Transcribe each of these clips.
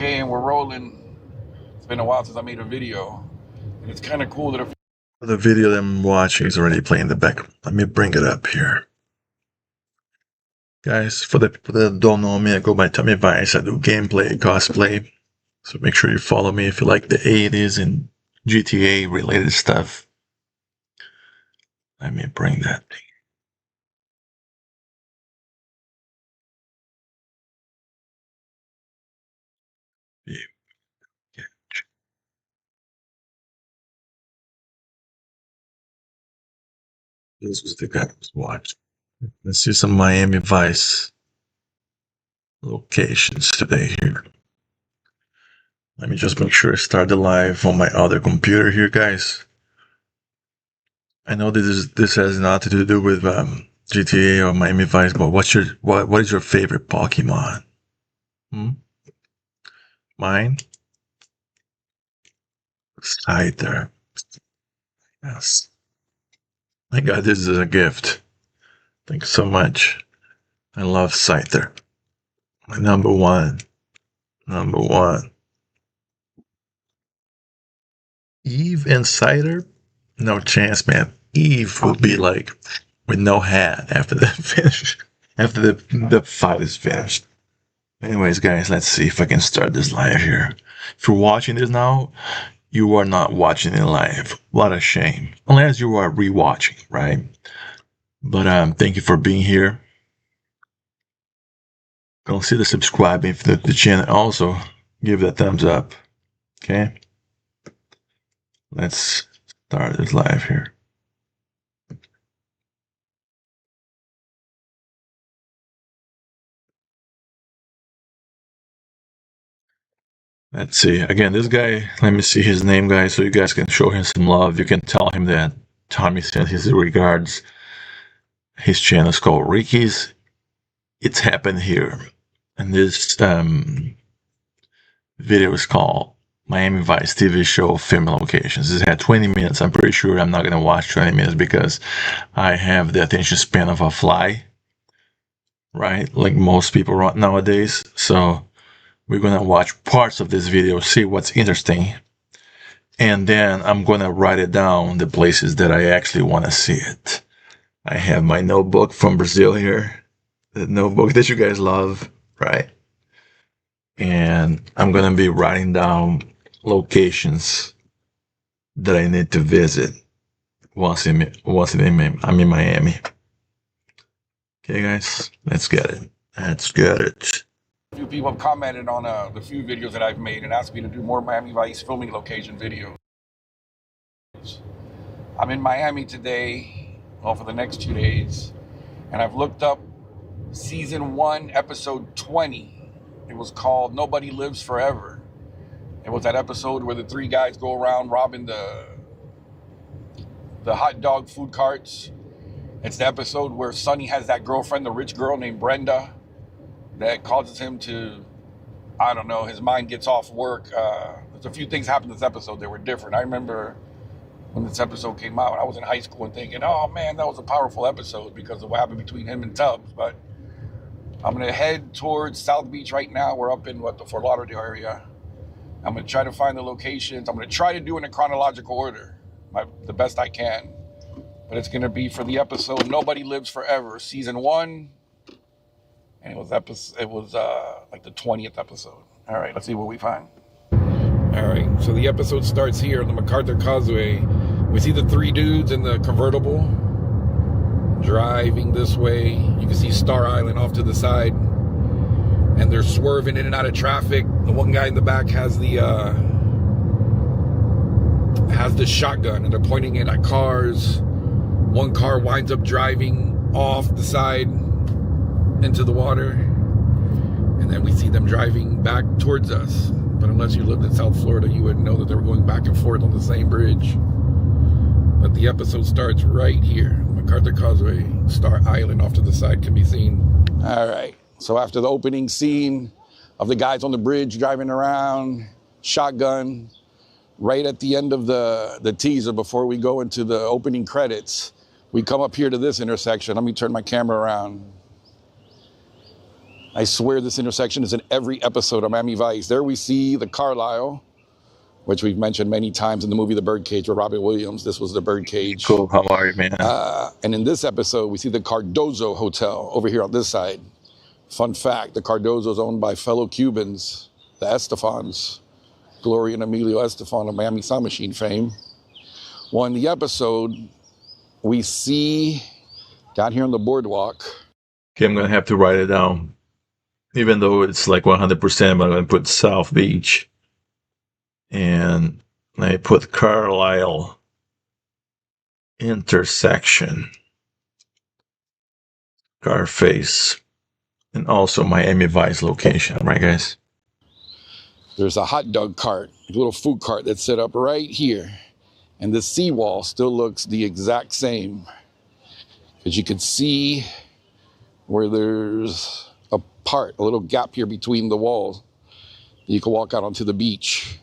Okay, and we're rolling. It's been a while since I made a video, and it's kind of cool that The video that I'm watching is already playing in the back. Let me bring it up here. Guys, for the people that don't know me, I go by Tommy Vice. I do gameplay, cosplay. So make sure you follow me if you like the 80s and GTA related stuff. Let me bring that thing. Yeah, yeah. This was the guy I was watching. Let's see some Miami Vice locations today here. Let me just make sure I start the live on my other computer here, guys. I know this has nothing to do with GTA or Miami Vice, but what is your favorite Pokemon? Hmm? Mine? Scyther. Yes. I got this as a gift. Thanks so much. I love Scyther. My number one. Number one. Eve and Scyther? No chance, man. Eve will be like with no hat after the finish. After the fight is finished. Anyways, guys, let's see if I can start this live here. If you're watching this now, you are not watching it live. What a shame. Unless you are rewatching, right? But thank you for being here. Consider subscribing to the channel. Also, give that thumbs up. Okay? Let's start this live here. Let's see. Again, this guy, let me see his name, guys, so you guys can show him some love. You can tell him that Tommy sent his regards. His channel is called Ricky's It's Happened Here. And this video is called Miami Vice TV show film locations. It had 20 minutes. I'm pretty sure I'm not going to watch 20 minutes because I have the attention span of a fly, right? Like most people nowadays. So we're going to watch parts of this video, see what's interesting. And then I'm going to write it down, the places that I actually want to see it. I have my notebook from Brazil here. The notebook that you guys love, right? And I'm going to be writing down locations that I need to visit once I'm in Miami. Okay, guys, let's get it. Let's get it. a few people have commented on the few videos that I've made and asked me to do more Miami Vice filming location videos. I'm in Miami today, well, for the next 2 days, and I've looked up season 1, episode 20. It was called Nobody Lives Forever. It was that episode where the 3 guys go around robbing the hot dog food carts. It's the episode where Sonny has that girlfriend, the rich girl named Brenda, that causes him to, I don't know, his mind gets off work. There's a few things happened in this episode that were different. I remember when this episode came out, I was in high school and thinking, oh man, that was a powerful episode because of what happened between him and Tubbs. But I'm going to head towards South Beach right now. We're up in the Fort Lauderdale area. I'm going to try to find the locations. I'm going to try to do it in a chronological order, the best I can. But it's going to be for the episode Nobody Lives Forever, season 1. And it was like the 20th episode. All right, let's see what we find. All right, so the episode starts here on the MacArthur Causeway. We see the 3 dudes in the convertible driving this way. You can see Star Island off to the side. And they're swerving in and out of traffic. The one guy in the back has the shotgun, and they're pointing it at cars. One car winds up driving off the side into the water, and then we see them driving back towards us. But unless you lived in South Florida, you wouldn't know that they were going back and forth on the same bridge. But the episode starts right here. MacArthur Causeway, Star Island off to the side can be seen. All right, so after the opening scene of the guys on the bridge driving around, shotgun, right at the end of the teaser before we go into the opening credits, we come up here to this intersection. Let me turn my camera around. I swear this intersection is in every episode of Miami Vice. There we see the Carlisle, which we've mentioned many times in the movie The Birdcage with Robin Williams. This was the Birdcage. Cool. How are you, man? And in this episode, we see the Cardozo Hotel over here on this side. Fun fact, the Cardozo is owned by fellow Cubans, the Estefans, Gloria and Emilio Estefan of Miami Sound Machine fame. Well, in the episode, we see down here on the boardwalk. Okay, I'm going to have to write it down. Even though it's like 100%, I'm going to put South Beach. And I put Carlisle intersection, Carface, and also Miami Vice location, right, guys? There's a hot dog cart, a little food cart that's set up right here. And the seawall still looks the exact same. Because you can see where there's a little gap here between the walls. You can walk out onto the beach.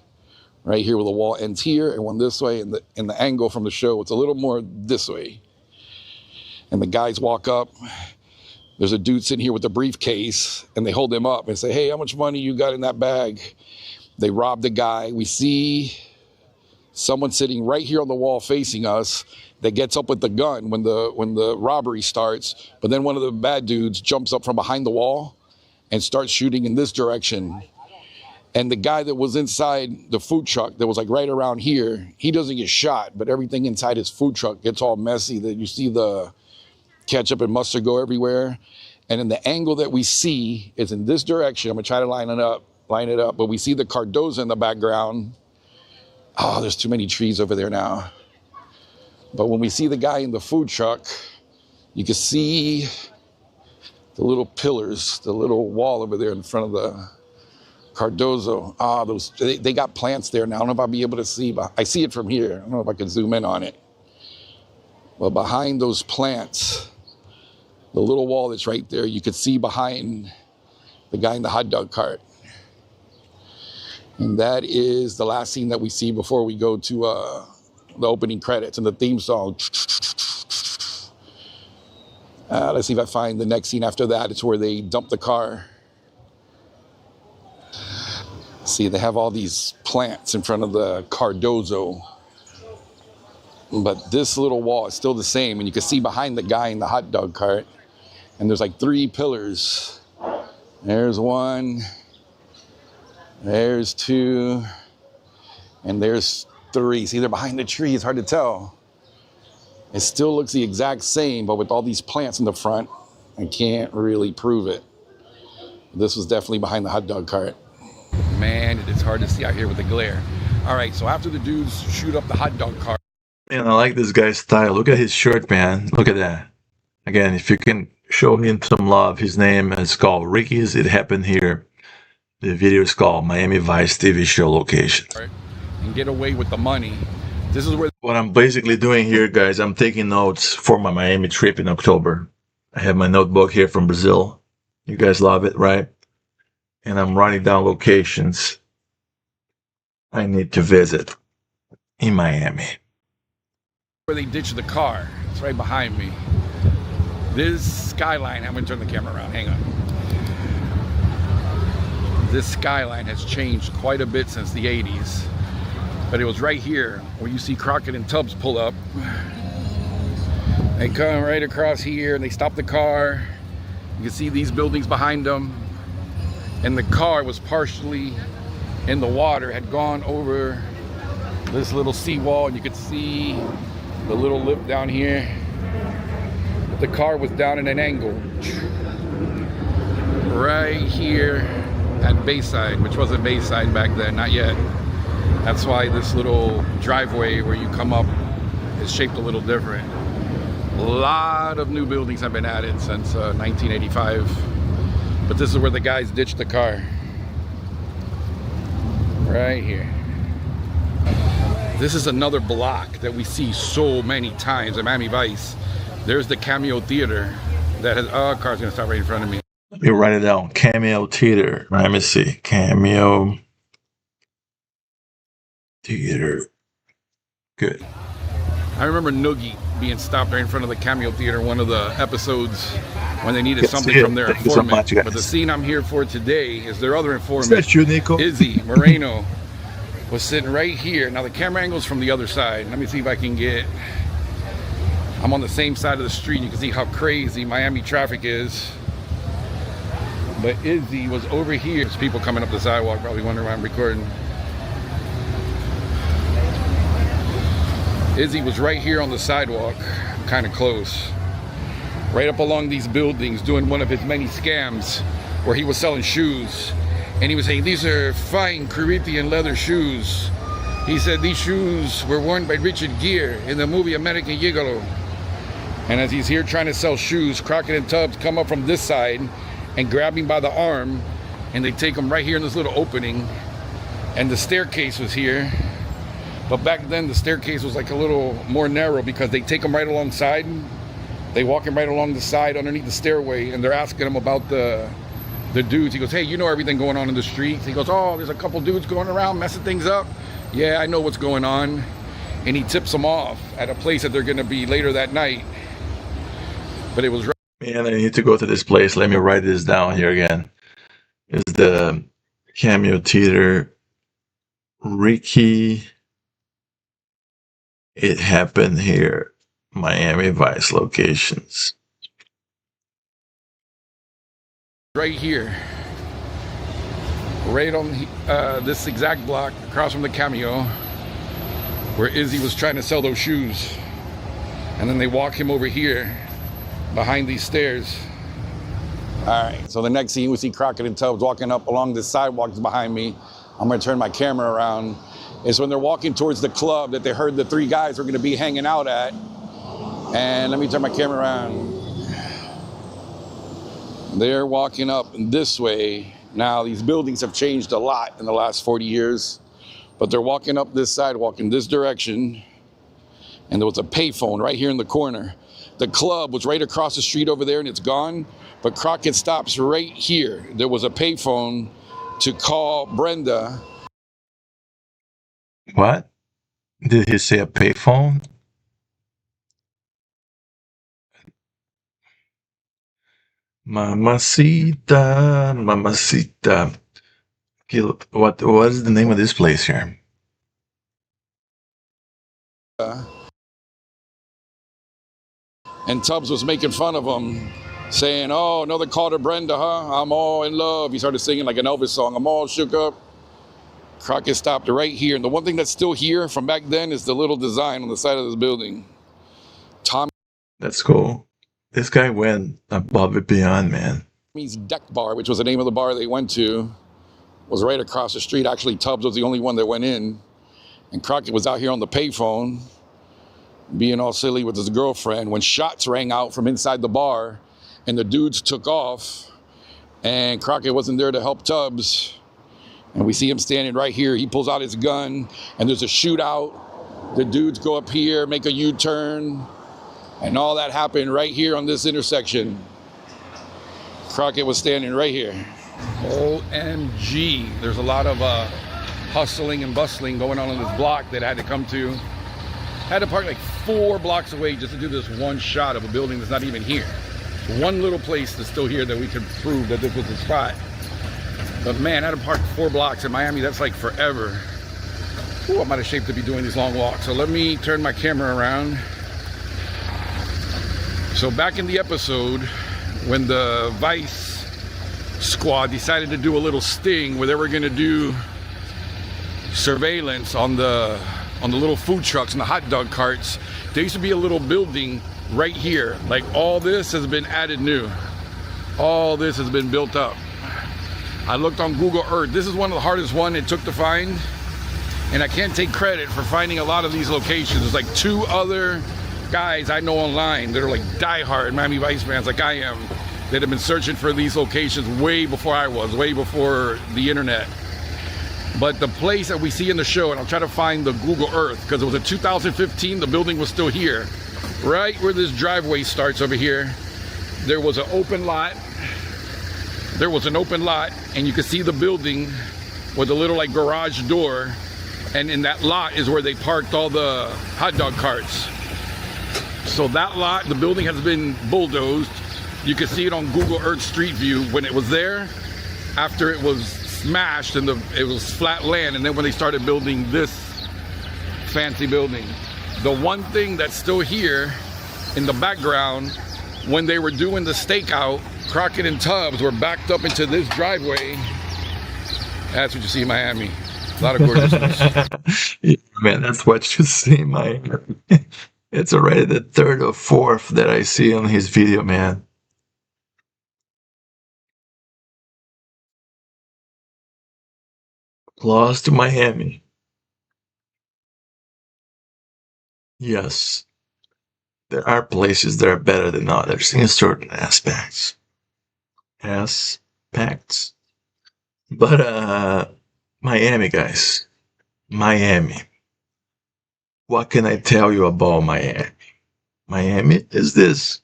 Right here where the wall ends here and one this way, and the angle from the show, it's a little more this way. And the guys walk up. There's a dude sitting here with a briefcase, and they hold him up and say, hey, how much money you got in that bag? They rob the guy. We see someone sitting right here on the wall facing us that gets up with the gun when the robbery starts. But then one of the bad dudes jumps up from behind the wall and starts shooting in this direction. And the guy that was inside the food truck that was like right around here, he doesn't get shot, but everything inside his food truck gets all messy. That you see the ketchup and mustard go everywhere. And in the angle that we see is in this direction. I'm gonna try to line it up, but we see the Cardozo in the background. Oh, there's too many trees over there now. But when we see the guy in the food truck, you can see the little pillars, the little wall over there in front of the Cardozo. They got plants there now. I don't know if I'll be able to see, but I see it from here. I don't know if I can zoom in on it. But behind those plants, the little wall that's right there, you could see behind the guy in the hot dog cart. And that is the last scene that we see before we go to the opening credits and the theme song. Let's see if I find the next scene after that. It's where they dump the car. See, they have all these plants in front of the Cardozo. But this little wall is still the same. And you can see behind the guy in the hot dog cart. And there's like 3 pillars. There's 1. There's 2. And there's 3. See, they're behind the tree. It's hard to tell. It still looks the exact same, but with all these plants in the front, I can't really prove it. This was definitely behind the hot dog cart. Man, it's hard to see out here with the glare. All right, so after the dudes shoot up the hot dog cart. Man, I like this guy's style. Look at his shirt, man. Look at that. Again, if you can show him some love, his name is called Ricky's. It happened here. The video is called Miami Vice TV show location. And get away with the money. This is where... What I'm basically doing here, guys, I'm taking notes for my Miami trip in October. I have my notebook here from Brazil. You guys love it, right? And I'm writing down locations I need to visit in Miami. Where they ditched the car. It's right behind me. This skyline, I'm gonna turn the camera around, hang on. This skyline has changed quite a bit since the 80s. But it was right here where you see Crockett and Tubbs pull up. They come right across here and they stop the car. You can see these buildings behind them. And the car was partially in the water, had gone over this little seawall, and you could see the little lip down here. The car was down at an angle. Right here at Bayside, which wasn't Bayside back then, not yet. That's why this little driveway where you come up is shaped a little different. A lot of new buildings have been added since 1985. But this is where the guys ditched the car. Right here. This is another block that we see so many times at Miami Vice. There's the Cameo Theater that has... Oh, car's gonna stop right in front of me. Let me write it down. Cameo Theater. Let me see. Cameo Theater. Good. I remember Noogie being stopped right in front of the Cameo Theater, one of the episodes. when they needed Good something to see from you. their Thank you so informant. much, guys. But the scene I'm here for today is their other Is informant, that you, Nico? Izzy Moreno, was sitting right here. Now the camera angle's from the other side. Let me see if I can get, I'm on the same side of the street. You can see how crazy Miami traffic is. But Izzy was over here. There's people coming up the sidewalk, probably wondering why I'm recording. Izzy was right here on the sidewalk, kind of close, right up along these buildings, doing one of his many scams where he was selling shoes. And he was saying, these are fine Corinthian leather shoes. He said these shoes were worn by Richard Gere in the movie American Gigolo. And as he's here trying to sell shoes, Crockett and Tubbs come up from this side and grab him by the arm, and they take him right here in this little opening. And the staircase was here, but back then the staircase was like a little more narrow because they take him right alongside. They walk him right along the side underneath the stairway, and they're asking him about the dudes. He goes, hey, you know everything going on in the streets? He goes, oh, there's a couple dudes going around messing things up. Yeah, I know what's going on. And he tips them off at a place that they're gonna be later that night. But it was Man, I need to go to this place. Let me write this down here again. It's the Cameo Theater. Ricky. It happened here. Miami Vice locations. right here, right on this exact block across from the Cameo, where Izzy was trying to sell those shoes. And then they walk him over here behind these stairs. All right, so the next scene we see Crockett and Tubbs walking up along this sidewalk behind me. I'm gonna turn my camera around. It's when they're walking towards the club that they heard the three guys were gonna be hanging out at. And let me turn my camera around. They're walking up this way. Now, these buildings have changed a lot in the last 40 years, but they're walking up this sidewalk in this direction, and there was a payphone right here in the corner. The club was right across the street over there, and it's gone, but Crockett stops right here. There was a payphone to call Brenda. What? Did he say a payphone? Mamacita, mamacita. What is the name of this place here? And Tubbs was making fun of him, saying, oh, another call to Brenda, huh? I'm all in love. He started singing like an Elvis song. I'm all shook up. Crockett stopped right here. And the one thing that's still here from back then is the little design on the side of this building. That's cool. This guy went above and beyond, man. Tommy's Deck Bar, which was the name of the bar they went to, was right across the street. Actually, Tubbs was the only one that went in. And Crockett was out here on the payphone, being all silly with his girlfriend, when shots rang out from inside the bar and the dudes took off, and Crockett wasn't there to help Tubbs. And we see him standing right here. He pulls out his gun, and there's a shootout. The dudes go up here, make a U-turn, and all that happened right here on this intersection. Crockett was standing right here. OMG. There's a lot of hustling and bustling going on in this block that I had to come to. I had to park like 4 blocks away just to do this one shot of a building that's not even here. One little place that's still here that we could prove that this was the spot. But man, I had to park 4 blocks in Miami. That's like forever. Ooh, I'm out of shape to be doing these long walks. So let me turn my camera around. So back in the episode, when the Vice squad decided to do a little sting where they were gonna do surveillance on the little food trucks and the hot dog carts, there used to be a little building right here. Like all this has been added new. All this has been built up. I looked on Google Earth. This is one of the hardest ones it took to find. And I can't take credit for finding a lot of these locations. There's like 2 other guys I know online that are like diehard Miami Vice fans like I am, that have been searching for these locations way before I was, way before the internet. But the place that we see in the show, and I'll try to find the Google Earth, because it was in 2015, the building was still here. Right where this driveway starts over here, there was an open lot. There was an open lot, and you could see the building with a little like garage door. And in that lot is where they parked all the hot dog carts. So that lot, the building has been bulldozed. You can see it on Google Earth Street View when it was there, after it was smashed and it was flat land, and then when they started building this fancy building. The one thing that's still here in the background, when they were doing the stakeout, Crockett and Tubbs were backed up into this driveway. That's what you see in Miami. A lot of gorgeousness. Yeah, man, that's what you see in Miami. It's already the third or fourth that I see on his video, man. Applause to Miami. Yes, there are places that are better than others in certain aspects. Aspects. But Miami, guys. Miami. What can I tell you about Miami? Miami is this.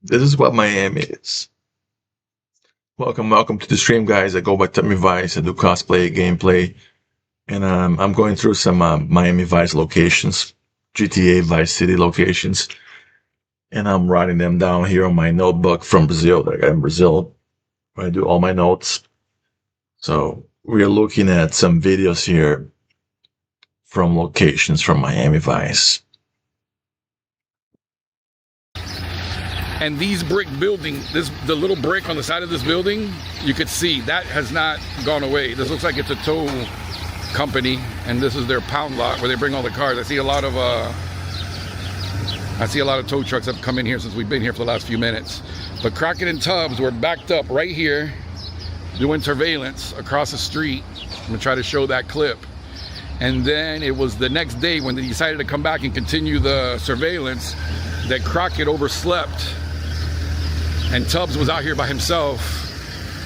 This is what Miami is. Welcome to the stream, guys. I go by Tommy Vice. I do cosplay, gameplay, and I'm going through some Miami Vice locations, GTA Vice City locations, and I'm writing them down here on my notebook from Brazil that I got in Brazil, where I do all my notes. So we're looking at some videos here from locations from Miami Vice. And these brick building, the little brick on the side of this building, you could see that has not gone away. This looks like it's a tow company, and this is their pound lot where they bring all the cars. I see a lot of tow trucks that have come in here since we've been here for the last few minutes. But Crockett and Tubbs were backed up right here doing surveillance across the street. I'm gonna try to show that clip. And then it was the next day when they decided to come back and continue the surveillance that Crockett overslept, and Tubbs was out here by himself,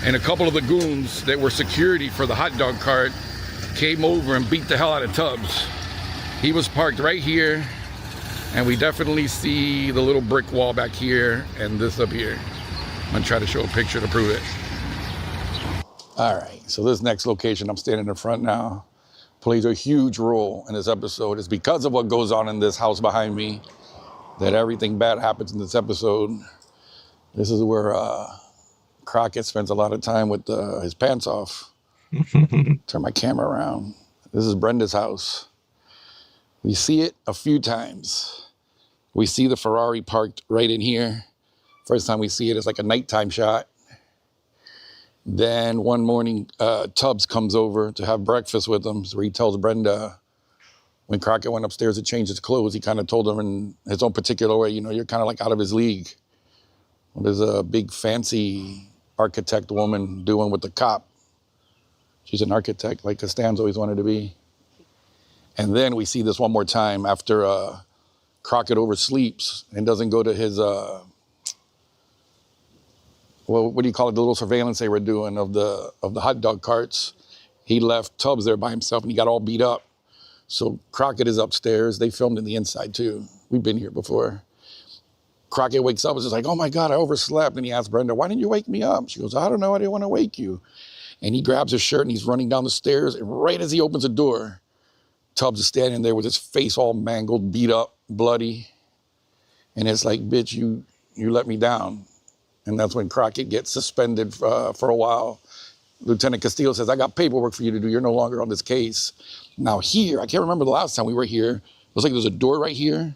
and a couple of the goons that were security for the hot dog cart came over and beat the hell out of Tubbs. He was parked right here, and we definitely see the little brick wall back here and this up here. I'm gonna try to show a picture to prove it. All right, so this next location I'm standing in front now plays a huge role in this episode. It's because of what goes on in this house behind me that everything bad happens in this episode. This is where Crockett spends a lot of time with his pants off. Turn my camera around. This is Brenda's house. We see it a few times. We see the Ferrari parked right in here. First time we see it is like a nighttime shot. Then one morning, Tubbs comes over to have breakfast with him, so he tells Brenda, when Crockett went upstairs to change his clothes, he kind of told him in his own particular way, you know, you're kind of like out of his league. What is a big fancy architect woman doing with the cop? She's an architect like Costanza always wanted to be. And then we see this one more time after Crockett oversleeps and doesn't go to his, well, what do you call it, the little surveillance they were doing of the hot dog carts. He left Tubbs there by himself and he got all beat up. So Crockett is upstairs. They filmed in the inside too. We've been here before. Crockett wakes up and is like, oh my God, I overslept. And he asks Brenda, why didn't you wake me up? She goes, I don't know, I didn't want to wake you. And he grabs his shirt and he's running down the stairs. And right as he opens the door, Tubbs is standing there with his face all mangled, beat up, bloody. And it's like, bitch, you let me down. And that's when Crockett gets suspended for a while. Lieutenant Castillo says, I got paperwork for you to do. You're no longer on this case. Now here, I can't remember the last time we were here. It was like there's a door right here.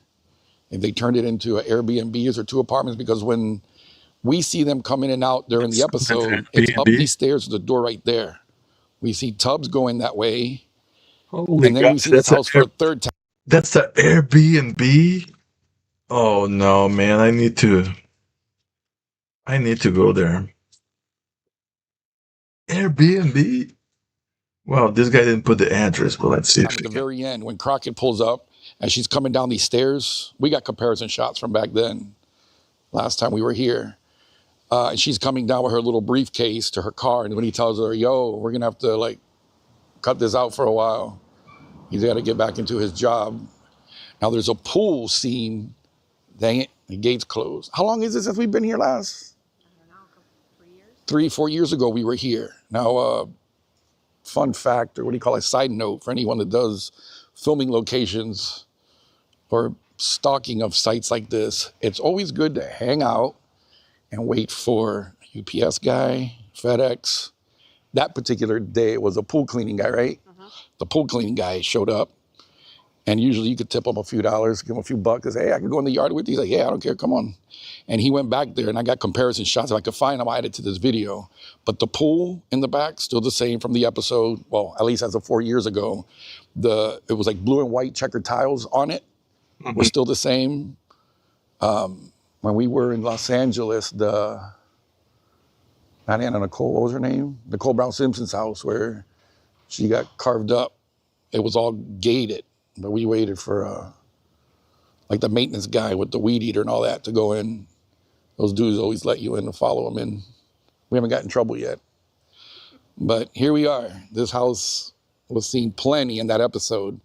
And they turned it into an Airbnbs or two apartments, because when we see them come in and out during the episode, it's up these stairs to the door right there. We see Tubbs going that way. Holy and then gosh, we see this house for a third time. That's the Airbnb? Oh no, man, I need to go there. Airbnb? Well, this guy didn't put the address, but let's see. At the very end, when Crockett pulls up, as she's coming down these stairs, we got comparison shots from back then, last time we were here. And she's coming down with her little briefcase to her car, and when he tells her, yo, we're gonna have to like cut this out for a while. He's gotta get back into his job. Now there's a pool scene. Dang it, the gate's closed. How long is it since we've been here last? I don't know, 3 years? 3-4 years ago we were here. Now, fun fact, or what do you call it, side note for anyone that does filming locations or stalking of sites like this, it's always good to hang out and wait for UPS guy, FedEx. That particular day, it was a pool cleaning guy, right? The pool cleaning guy showed up, and usually you could tip him a few dollars, give him a few bucks, and say, hey, I can go in the yard with you. He's like, yeah, I don't care, come on. And he went back there, and I got comparison shots. If I could find them, I added to this video. But the pool in the back, still the same from the episode, well, at least as of 4 years ago. It was like blue and white checkered tiles on it, were still the same. When we were in Los Angeles, not Anna Nicole, what was her name? Nicole Brown Simpson's house, where she got carved up. It was all gated, but we waited for like the maintenance guy with the weed eater and all that to go in. Those dudes always let you in to follow them in. We haven't got in trouble yet. But here we are. This house was seen plenty in that episode.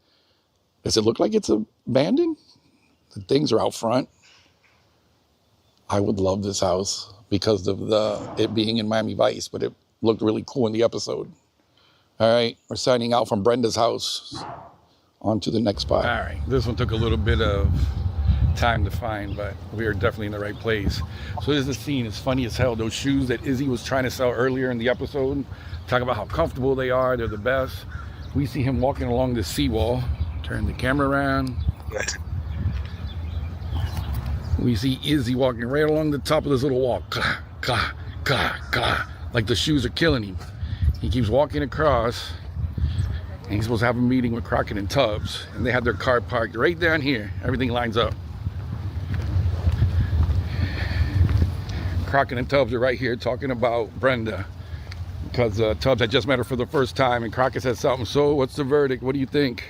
Does it look like it's abandoned? The things are out front. I would love this house because of it being in Miami Vice, but it looked really cool in the episode. All right, we're signing out from Brenda's house. On to the next spot. All right, this one took a little bit of time to find, but we are definitely in the right place. So this is the scene. It's funny as hell. Those shoes that Izzy was trying to sell earlier in the episode, talk about how comfortable they are. They're the best. We see him walking along the seawall. Turn the camera around. We see Izzy walking right along the top of this little wall. Kah, kah, kah, kah. Like the shoes are killing him. He keeps walking across, and he's supposed to have a meeting with Crockett and Tubbs, and they have their car parked right down here. Everything lines up. Crockett and Tubbs are right here talking about Brenda, because Tubbs had just met her for the first time, and Crockett said something. So what's the verdict? What do you think?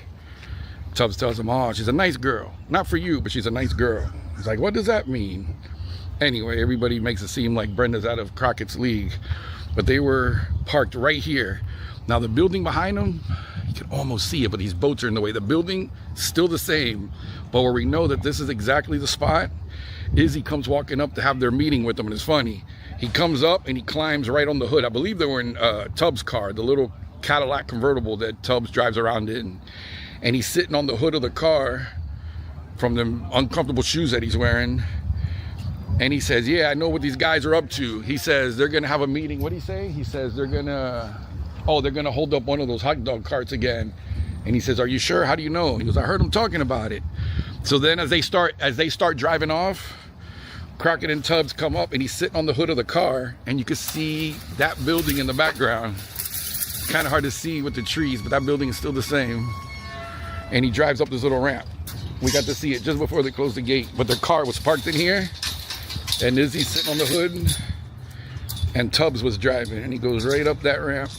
Tubbs tells him, oh, she's a nice girl. Not for you, but she's a nice girl. He's like, what does that mean? Anyway, everybody makes it seem like Brenda's out of Crockett's league, but they were parked right here. Now the building behind them, you can almost see it, but these boats are in the way. The building, still the same, but where we know that this is exactly the spot, Izzy comes walking up to have their meeting with them, and it's funny. He comes up and he climbs right on the hood. I believe they were in Tubbs' car, the little Cadillac convertible that Tubbs drives around in. And he's sitting on the hood of the car from the uncomfortable shoes that he's wearing. And he says, yeah, I know what these guys are up to. He says they're gonna have a meeting. What did he say? He says they're gonna hold up one of those hot dog carts again. And he says, are you sure? How do you know? He goes, I heard them talking about it. So then as they start driving off, Crockett and Tubbs come up, and he's sitting on the hood of the car, and you can see that building in the background. It's kind of hard to see with the trees, but that building is still the same. And he drives up this little ramp. We got to see it just before they closed the gate, but their car was parked in here, and Izzy's sitting on the hood, and Tubbs was driving, and he goes right up that ramp.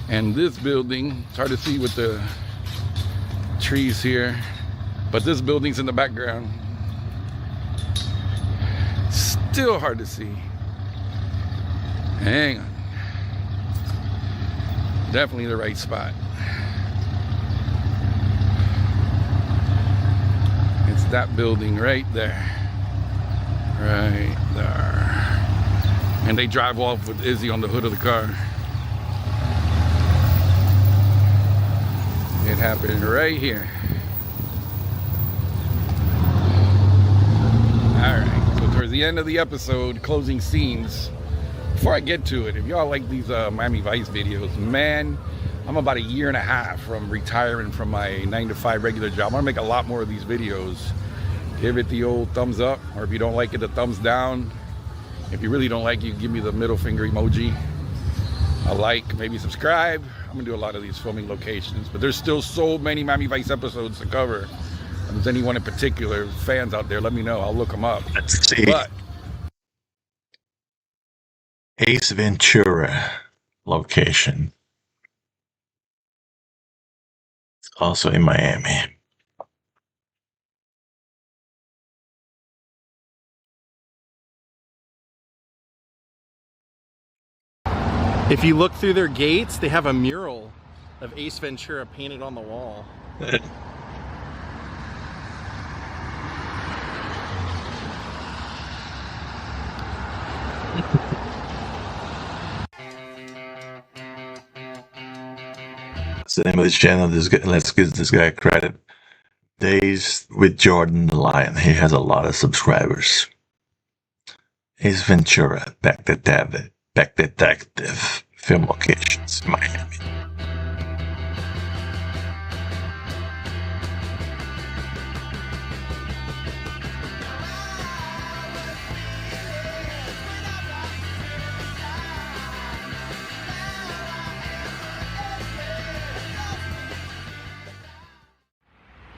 And this building, it's hard to see with the trees here, but this building's in the background. Still hard to see. Hang on. Definitely the right spot. It's that building right there. Right there. And they drive off with Izzy on the hood of the car. It happened right here. Alright, so towards the end of the episode, closing scenes. Before I get to it, if y'all like these Miami Vice videos, man, I'm about a year and a half from retiring from my 9-to-5 regular job. I'm gonna make a lot more of these videos. Give it the old thumbs up, or if you don't like it, the thumbs down. If you really don't like it, give me the middle finger emoji. A like, maybe subscribe. I'm gonna do a lot of these filming locations, but there's still so many Miami Vice episodes to cover. If there's anyone in particular, fans out there, let me know. I'll look them up. Let's see. But Ace Ventura location. It's also in Miami. If you look through their gates, they have a mural of Ace Ventura painted on the wall. That's the name of this channel. Let's give this guy credit. Days with Jordan the Lion. He has a lot of subscribers. Ace Ventura, Back Detective Film Locations, Miami.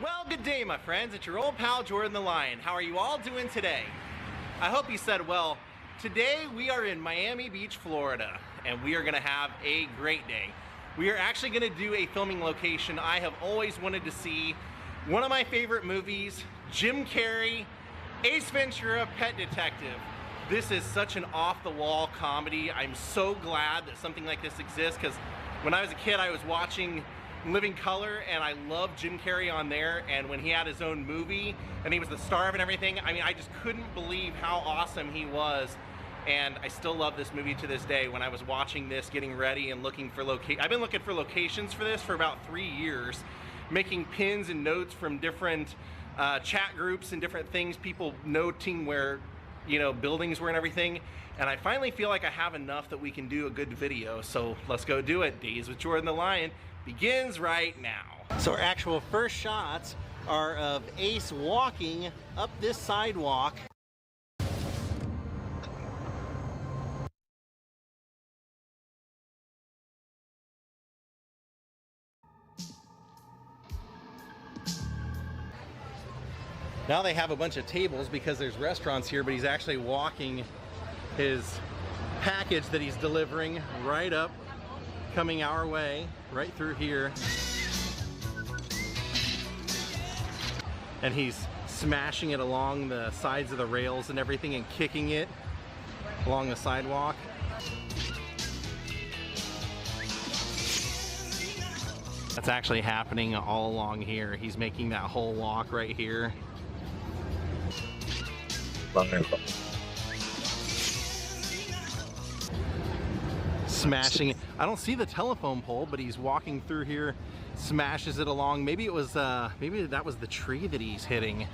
Well, good day, my friends. It's your old pal Jordan the Lion. How are you all doing today? I hope you said well. Today we are in Miami Beach, Florida, and we are going to have a great day. We are actually going to do a filming location I have always wanted to see. One of my favorite movies, Jim Carrey, Ace Ventura, Pet Detective. This is such an off-the-wall comedy. I'm so glad that something like this exists, because when I was a kid I was watching Living Color and I loved Jim Carrey on there, and when he had his own movie and he was the star of it and everything, I mean, I just couldn't believe how awesome he was. And I still love this movie to this day. When I was watching this, getting ready and looking for I've been looking for locations for this for about 3 years, making pins and notes from different chat groups and different things, people noting where, you know, buildings were and everything. And I finally feel like I have enough that we can do a good video. So let's go do it. Days with Jordan the Lion begins right now. So our actual first shots are of Ace walking up this sidewalk. Now they have a bunch of tables because there's restaurants here, but he's actually walking his package that he's delivering right up, coming our way, right through here. And he's smashing it along the sides of the rails and everything and kicking it along the sidewalk. That's actually happening all along here. He's making that whole walk right here. Smashing it. I don't see the telephone pole, but he's walking through here, smashes it along. Maybe it was maybe that was the tree that he's hitting.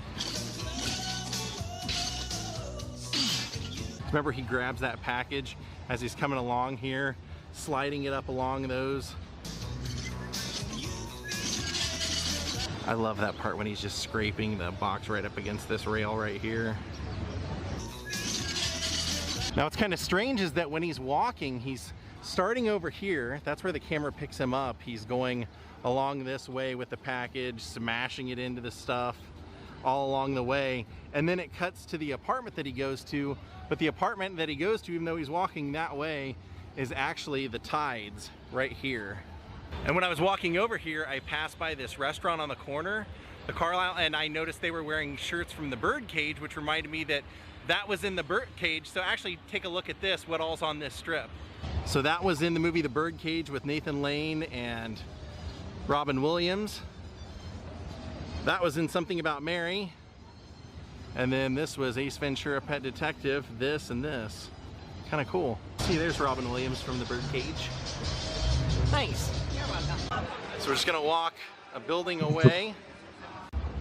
Remember, he grabs that package as he's coming along here, sliding it up along those. I love that part when he's just scraping the box right up against this rail right here. Now what's kind of strange is that when he's walking, he's starting over here. That's where the camera picks him up. He's going along this way with the package, smashing it into the stuff all along the way. And then it cuts to the apartment that he goes to. But the apartment that he goes to, even though he's walking that way, is actually the Tides right here. And when I was walking over here, I passed by this restaurant on the corner, the Carlisle, and I noticed they were wearing shirts from the Birdcage, which reminded me that that was in the Birdcage. So actually take a look at this, what all's on this strip. So that was in the movie The Birdcage with Nathan Lane and Robin Williams. That was in Something About Mary. And then this was Ace Ventura, Pet Detective, this and this. Kind of cool. See, there's Robin Williams from The Birdcage. Nice. You're welcome. So we're just gonna walk a building away.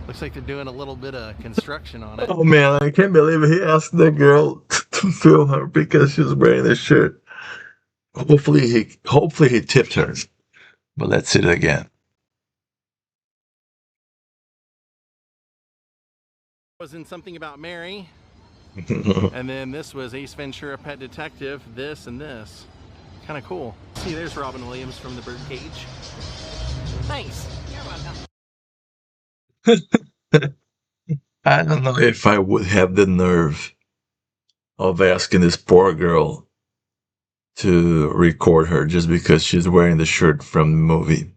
Looks like they're doing a little bit of construction on it. Oh man, I can't believe he asked the girl to film her because she was wearing this shirt. Hopefully he tipped her. But let's see it again. Was in Something About Mary. And then this was Ace Ventura, Pet Detective, this and this. Kind of cool. See, there's Robin Williams from The Birdcage. Nice. You're welcome. I don't know if I would have the nerve of asking this poor girl to record her just because she's wearing the shirt from the movie.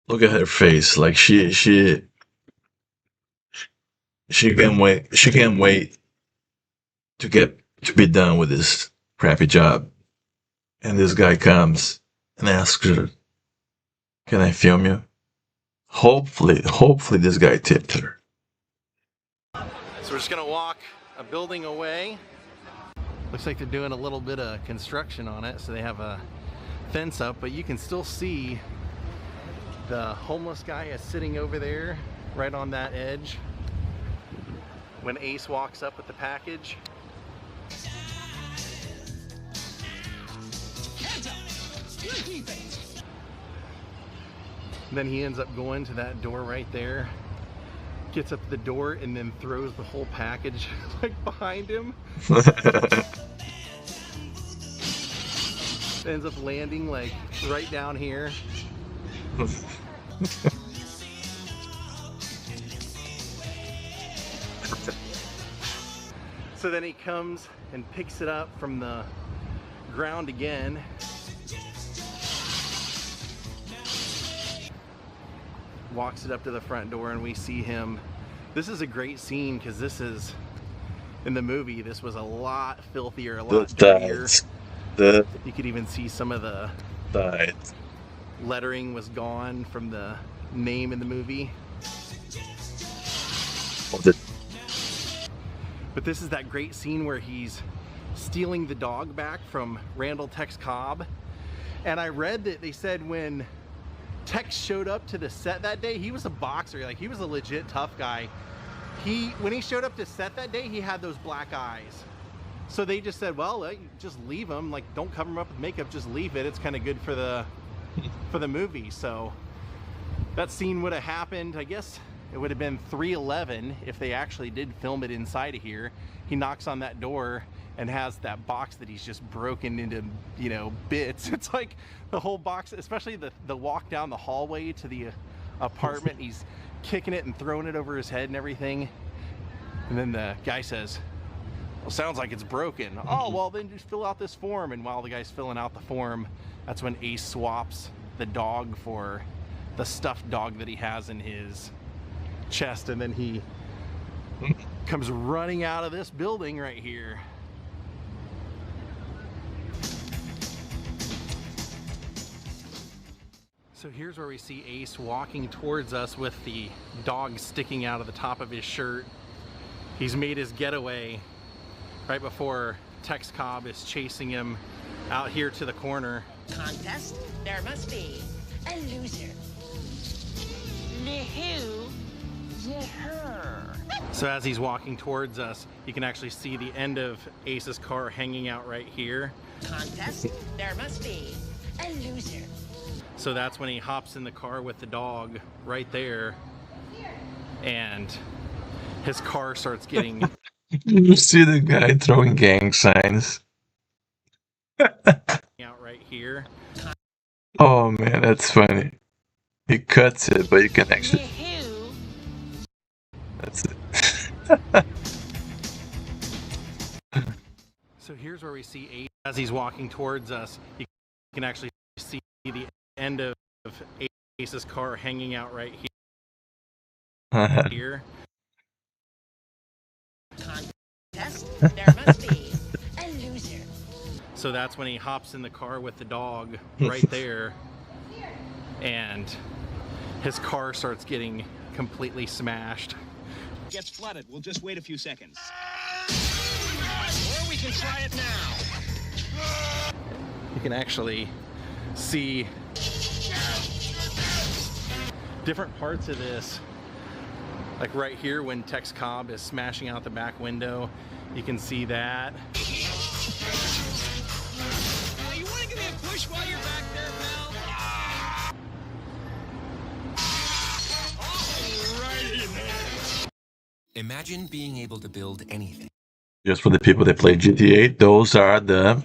Look at her face, like she can't wait to be done with this crappy job. And this guy comes and asks her, "Can I film you?" Hopefully this guy tipped her. So we're just gonna walk a building away. Looks like they're doing a little bit of construction on it, so they have a fence up, but you can still see the homeless guy is sitting over there right on that edge when Ace walks up with the package. Then he ends up going to that door right there, gets up the door, and then throws the whole package like behind him. Ends up landing like right down here. So then he comes and picks it up from the ground again. Walks it up to the front door, and we see him. This is a great scene because this is, in the movie, this was a lot filthier, a lot dirtier. You could even see some of the lettering was gone from the name in the movie. But this is that great scene where he's stealing the dog back from Randall Tex Cobb. And I read that they said when Tex showed up to the set that day, he was a boxer, like he was a legit tough guy. When he showed up to set that day, he had those black eyes. So they just said, well, just leave him, like don't cover him up with makeup, just leave it. It's kind of good for the movie. So that scene would have happened, I guess it would have been 3:11 if they actually did film it inside of here. He knocks on that door and has that box that he's just broken into, you know, bits. It's like the whole box, especially the walk down the hallway to the apartment. He's kicking it and throwing it over his head and everything. And then the guy says, well, sounds like it's broken. Oh, well, then just fill out this form. And while the guy's filling out the form, that's when Ace swaps the dog for the stuffed dog that he has in his chest. And then he comes running out of this building right here. So here's where we see Ace walking towards us with the dog sticking out of the top of his shirt. He's made his getaway right before Tex Cobb is chasing him out here to the corner. Contest? There must be a loser. The who? The her. So as he's walking towards us, you can actually see the end of Ace's car hanging out right here. Contest? There must be a loser. So that's when he hops in the car with the dog right there, and his car starts getting... You see the guy throwing gang signs. out right here. Oh man, that's funny. He cuts it, but you can actually... That's it. So here's where we see Ace as he's walking towards us. You can actually see the end of Ace's car hanging out right here. Contest? There must be a loser. So that's when he hops in the car with the dog right there, and his car starts getting completely smashed. Gets flooded. We'll just wait a few seconds. Or we can try it now. You can actually see different parts of this, like right here when Tex Cobb is smashing out the back window. You can see that. You want to give me a push while you're back there, pal? Alrighty then. Imagine being able to build anything Just for the people that play GTA, those are the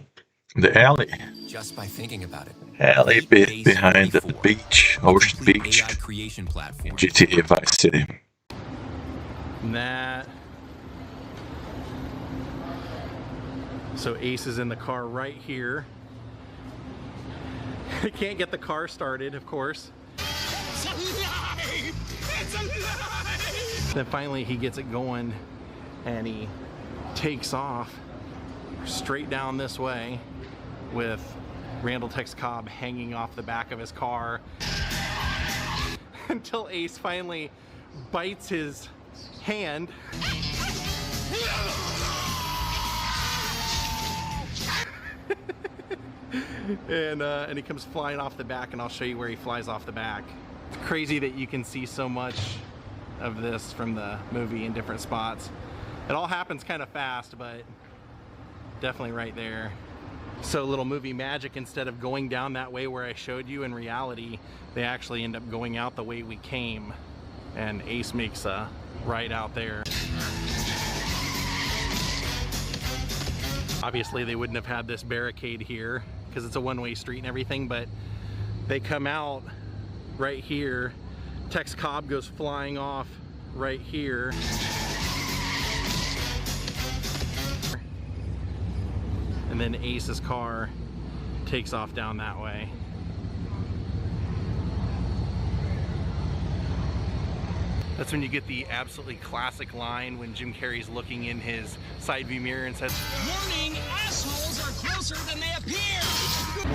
alley. just by thinking about it. Alley bit behind the 24, beach, Ocean complete Beach, AI creation platform. GTA Vice City. And that. So Ace is in the car right here. He can't get the car started, of course. It's alive! It's alive! Then finally he gets it going and he takes off straight down this way with Randall Tex Cobb hanging off the back of his car until Ace finally bites his hand. And he comes flying off the back, and I'll show you where he flies off the back. It's crazy that you can see so much of this from the movie in different spots. It all happens kind of fast, but definitely right there. So little movie magic, instead of going down that way where I showed you, in reality, they actually end up going out the way we came. And Ace makes a right out there. Obviously they wouldn't have had this barricade here because it's a one-way street and everything, but they come out right here. Tex Cobb goes flying off right here. And then Ace's car takes off down that way. That's when you get the absolutely classic line when Jim Carrey's looking in his side view mirror and says, Warning, assholes are closer than they appear!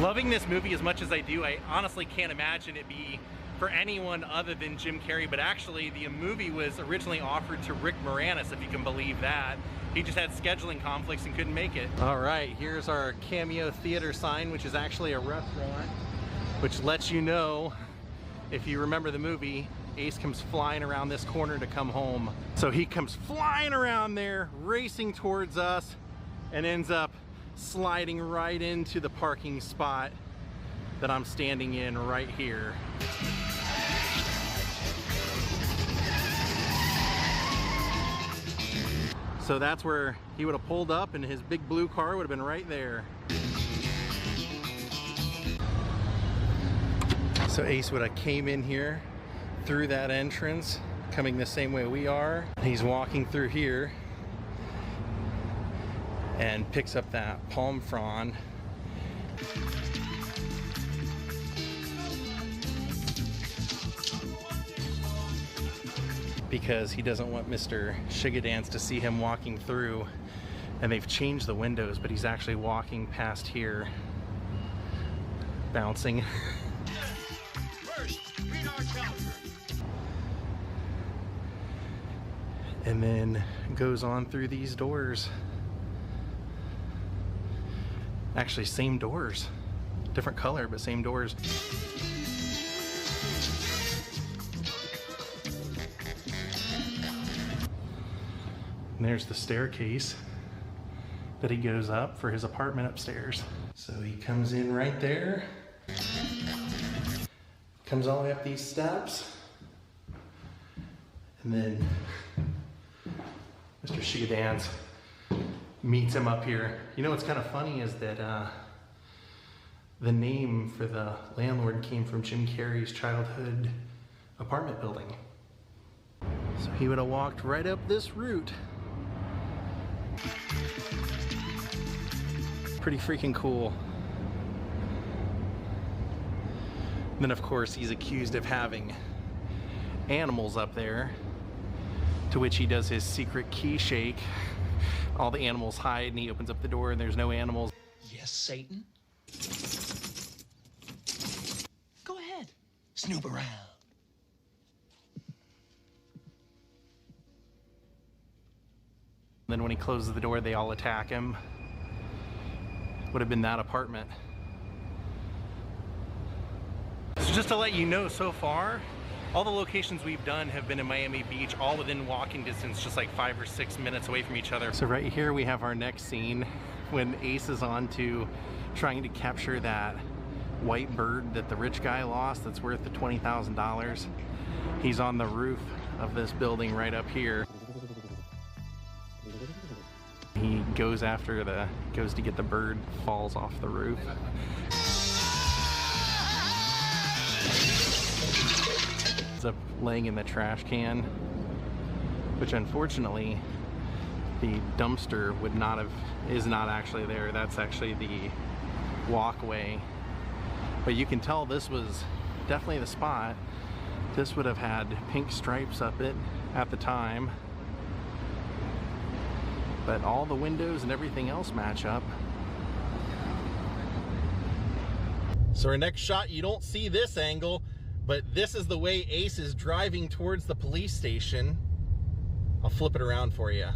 loving this movie as much as I do, I honestly can't imagine it be for anyone other than Jim Carrey, but actually the movie was originally offered to Rick Moranis, if you can believe that. He just had scheduling conflicts and couldn't make it. All right, here's our Cameo Theater sign, which is actually a restaurant, which lets you know, if you remember the movie, Ace comes flying around this corner to come home. So he comes flying around there, racing towards us, and ends up sliding right into the parking spot that I'm standing in right here. So that's where he would have pulled up and his big blue car would have been right there. So Ace would have came in here through that entrance, coming the same way we are. He's walking through here and picks up that palm frond. Because he doesn't want Mr. Shigadance to see him walking through, and they've changed the windows, but he's actually walking past here, bouncing. And then goes on through these doors. Actually, same doors. Different color, but same doors. And there's the staircase that he goes up for his apartment upstairs. So he comes in right there. Comes all the way up these steps. And then Mr. Shigadance meets him up here. You know what's kind of funny is that the name for the landlord came from Jim Carrey's childhood apartment building. So he would have walked right up this route. Pretty freaking cool. And then of course he's accused of having animals up there, to which he does his secret key shake. All the animals hide and he opens up the door and there's no animals. Yes, Satan? Go ahead, snoop around. Then when he closes the door, they all attack him. Would have been that apartment. So just to let you know, so far, all the locations we've done have been in Miami Beach, all within walking distance, just like 5 or 6 minutes away from each other. So right here we have our next scene when Ace is on to trying to capture that white bird that the rich guy lost that's worth the $20,000. He's on the roof of this building right up here. He goes to get the bird, falls off the roof. Ends up laying in the trash can, which unfortunately the dumpster is not actually there. That's actually the walkway. But you can tell this was definitely the spot. This would have had pink stripes up it at the time. But all the windows and everything else match up. So our next shot, you don't see this angle, but this is the way Ace is driving towards the police station. I'll flip it around for you.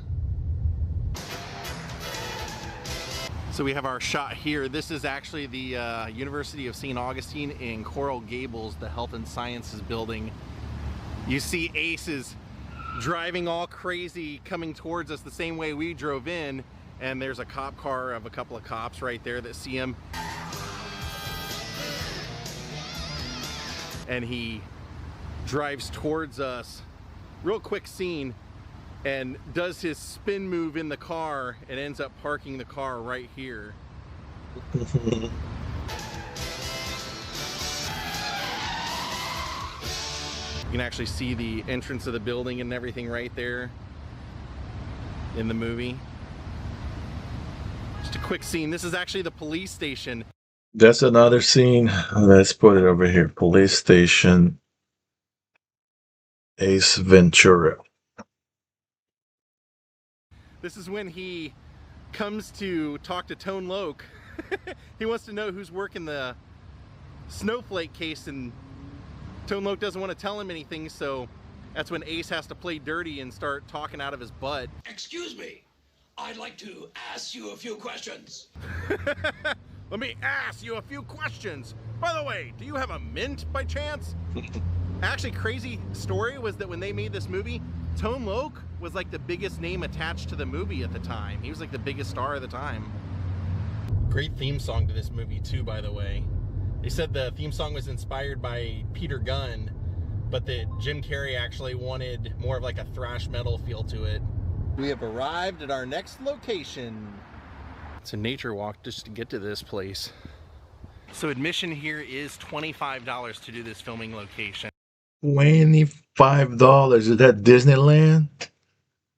So we have our shot here. This is actually the University of St. Augustine in Coral Gables, the Health and Sciences building. You see Ace is driving all crazy, coming towards us the same way we drove in, and there's a cop car of a couple of cops right there that see him. And he drives towards us, real quick scene, and does his spin move in the car and ends up parking the car right here. You can actually see the entrance of the building and everything right there in the movie. Just a quick scene. This is actually the police station. That's another scene. Let's put it over here. Police station. Ace Ventura. This is when he comes to talk to Tone Loc. He wants to know who's working the snowflake case, and Tone Loc doesn't want to tell him anything, so that's when Ace has to play dirty and start talking out of his butt. Excuse me. I'd like to ask you a few questions. Let me ask you a few questions. By the way, do you have a mint by chance? Actually, crazy story was that when they made this movie, Tone Loc was like the biggest name attached to the movie at the time. He was like the biggest star at the time. Great theme song to this movie too, by the way. They said the theme song was inspired by Peter Gunn, but that Jim Carrey actually wanted more of like a thrash metal feel to it. We have arrived at our next location. It's a nature walk just to get to this place. So admission here is $25 to do this filming location. $25. Is that Disneyland?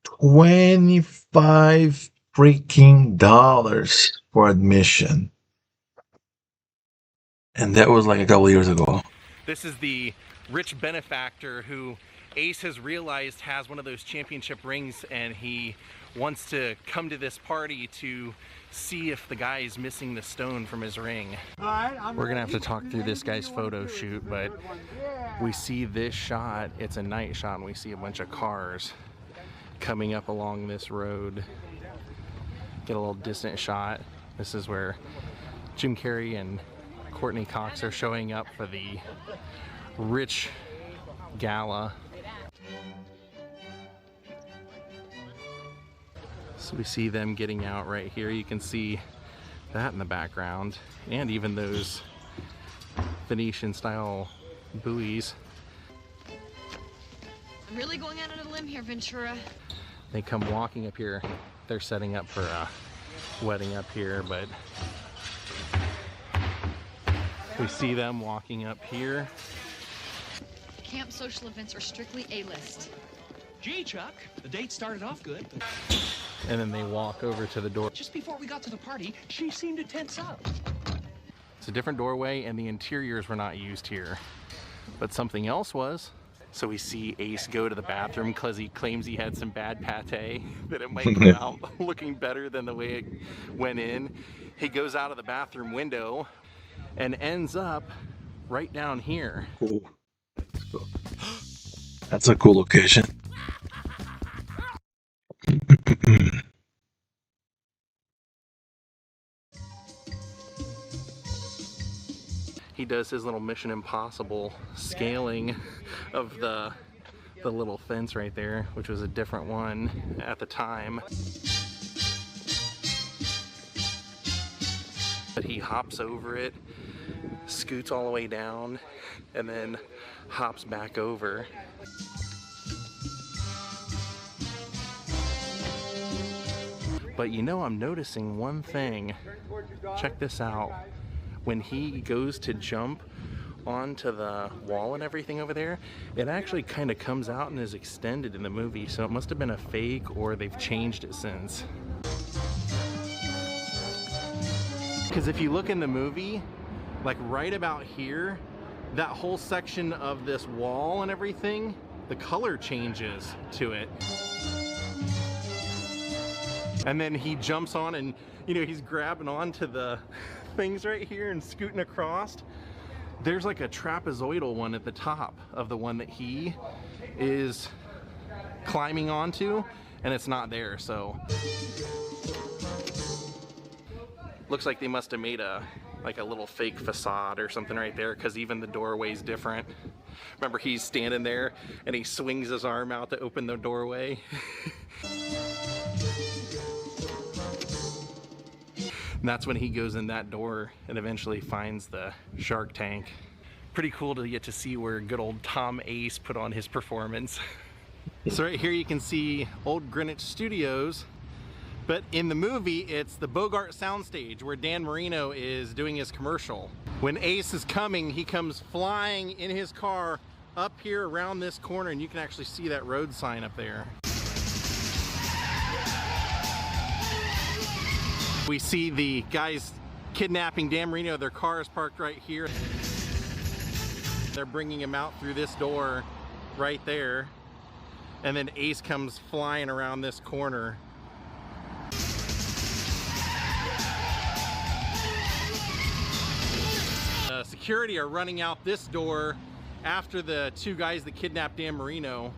25 freaking dollars for admission. And that was like a couple years ago. This is the rich benefactor who Ace has realized has one of those championship rings, and he wants to come to this party to see if the guy is missing the stone from his ring. We're gonna have to talk through this guy's photo shoot, but we see this shot, it's a night shot, and we see a bunch of cars coming up along this road. Get a little distant shot. This is where Jim Carrey and Courtney Cox are showing up for the rich gala. So we see them getting out right here. You can see that in the background, and even those Venetian style buoys. I'm really going out on a limb here, Ventura. They come walking up here. They're setting up for a wedding up here, but we see them walking up here. Camp social events are strictly A-list. Gee, Chuck, the date started off good. And then they walk over to the door. Just before we got to the party, she seemed to tense up. It's a different doorway, and the interiors were not used here, but something else was. So we see Ace go to the bathroom because he claims he had some bad pate, that it might come out looking better than the way it went in. He goes out of the bathroom window and ends up right down here. Cool. That's a cool location. He does his little Mission Impossible scaling of the little fence right there, which was a different one at the time. But he hops over it, scoots all the way down, and then hops back over. But you know, I'm noticing one thing. Check this out. When he goes to jump onto the wall and everything over there, it actually kind of comes out and is extended in the movie, so it must have been a fake or they've changed it since. Because if you look in the movie, like right about here, that whole section of this wall and everything, the color changes to it. And then he jumps on and, you know, he's grabbing onto the things right here and scooting across. There's like a trapezoidal one at the top of the one that he is climbing onto, and it's not there, so looks like they must have made a like a little fake facade or something right there, because even the doorway's different. Remember, he's standing there and he swings his arm out to open the doorway. And that's when he goes in that door and eventually finds the shark tank. Pretty cool to get to see where good old Tom Ace put on his performance. So right here you can see old Greenwich Studios, but in the movie it's the Bogart soundstage where Dan Marino is doing his commercial. When Ace is coming, he comes flying in his car up here around this corner, and you can actually see that road sign up there. We see the guys kidnapping Dan Marino. Their car is parked right here. They're bringing him out through this door right there. And then Ace comes flying around this corner. Security are running out this door after the two guys that kidnapped Dan Marino.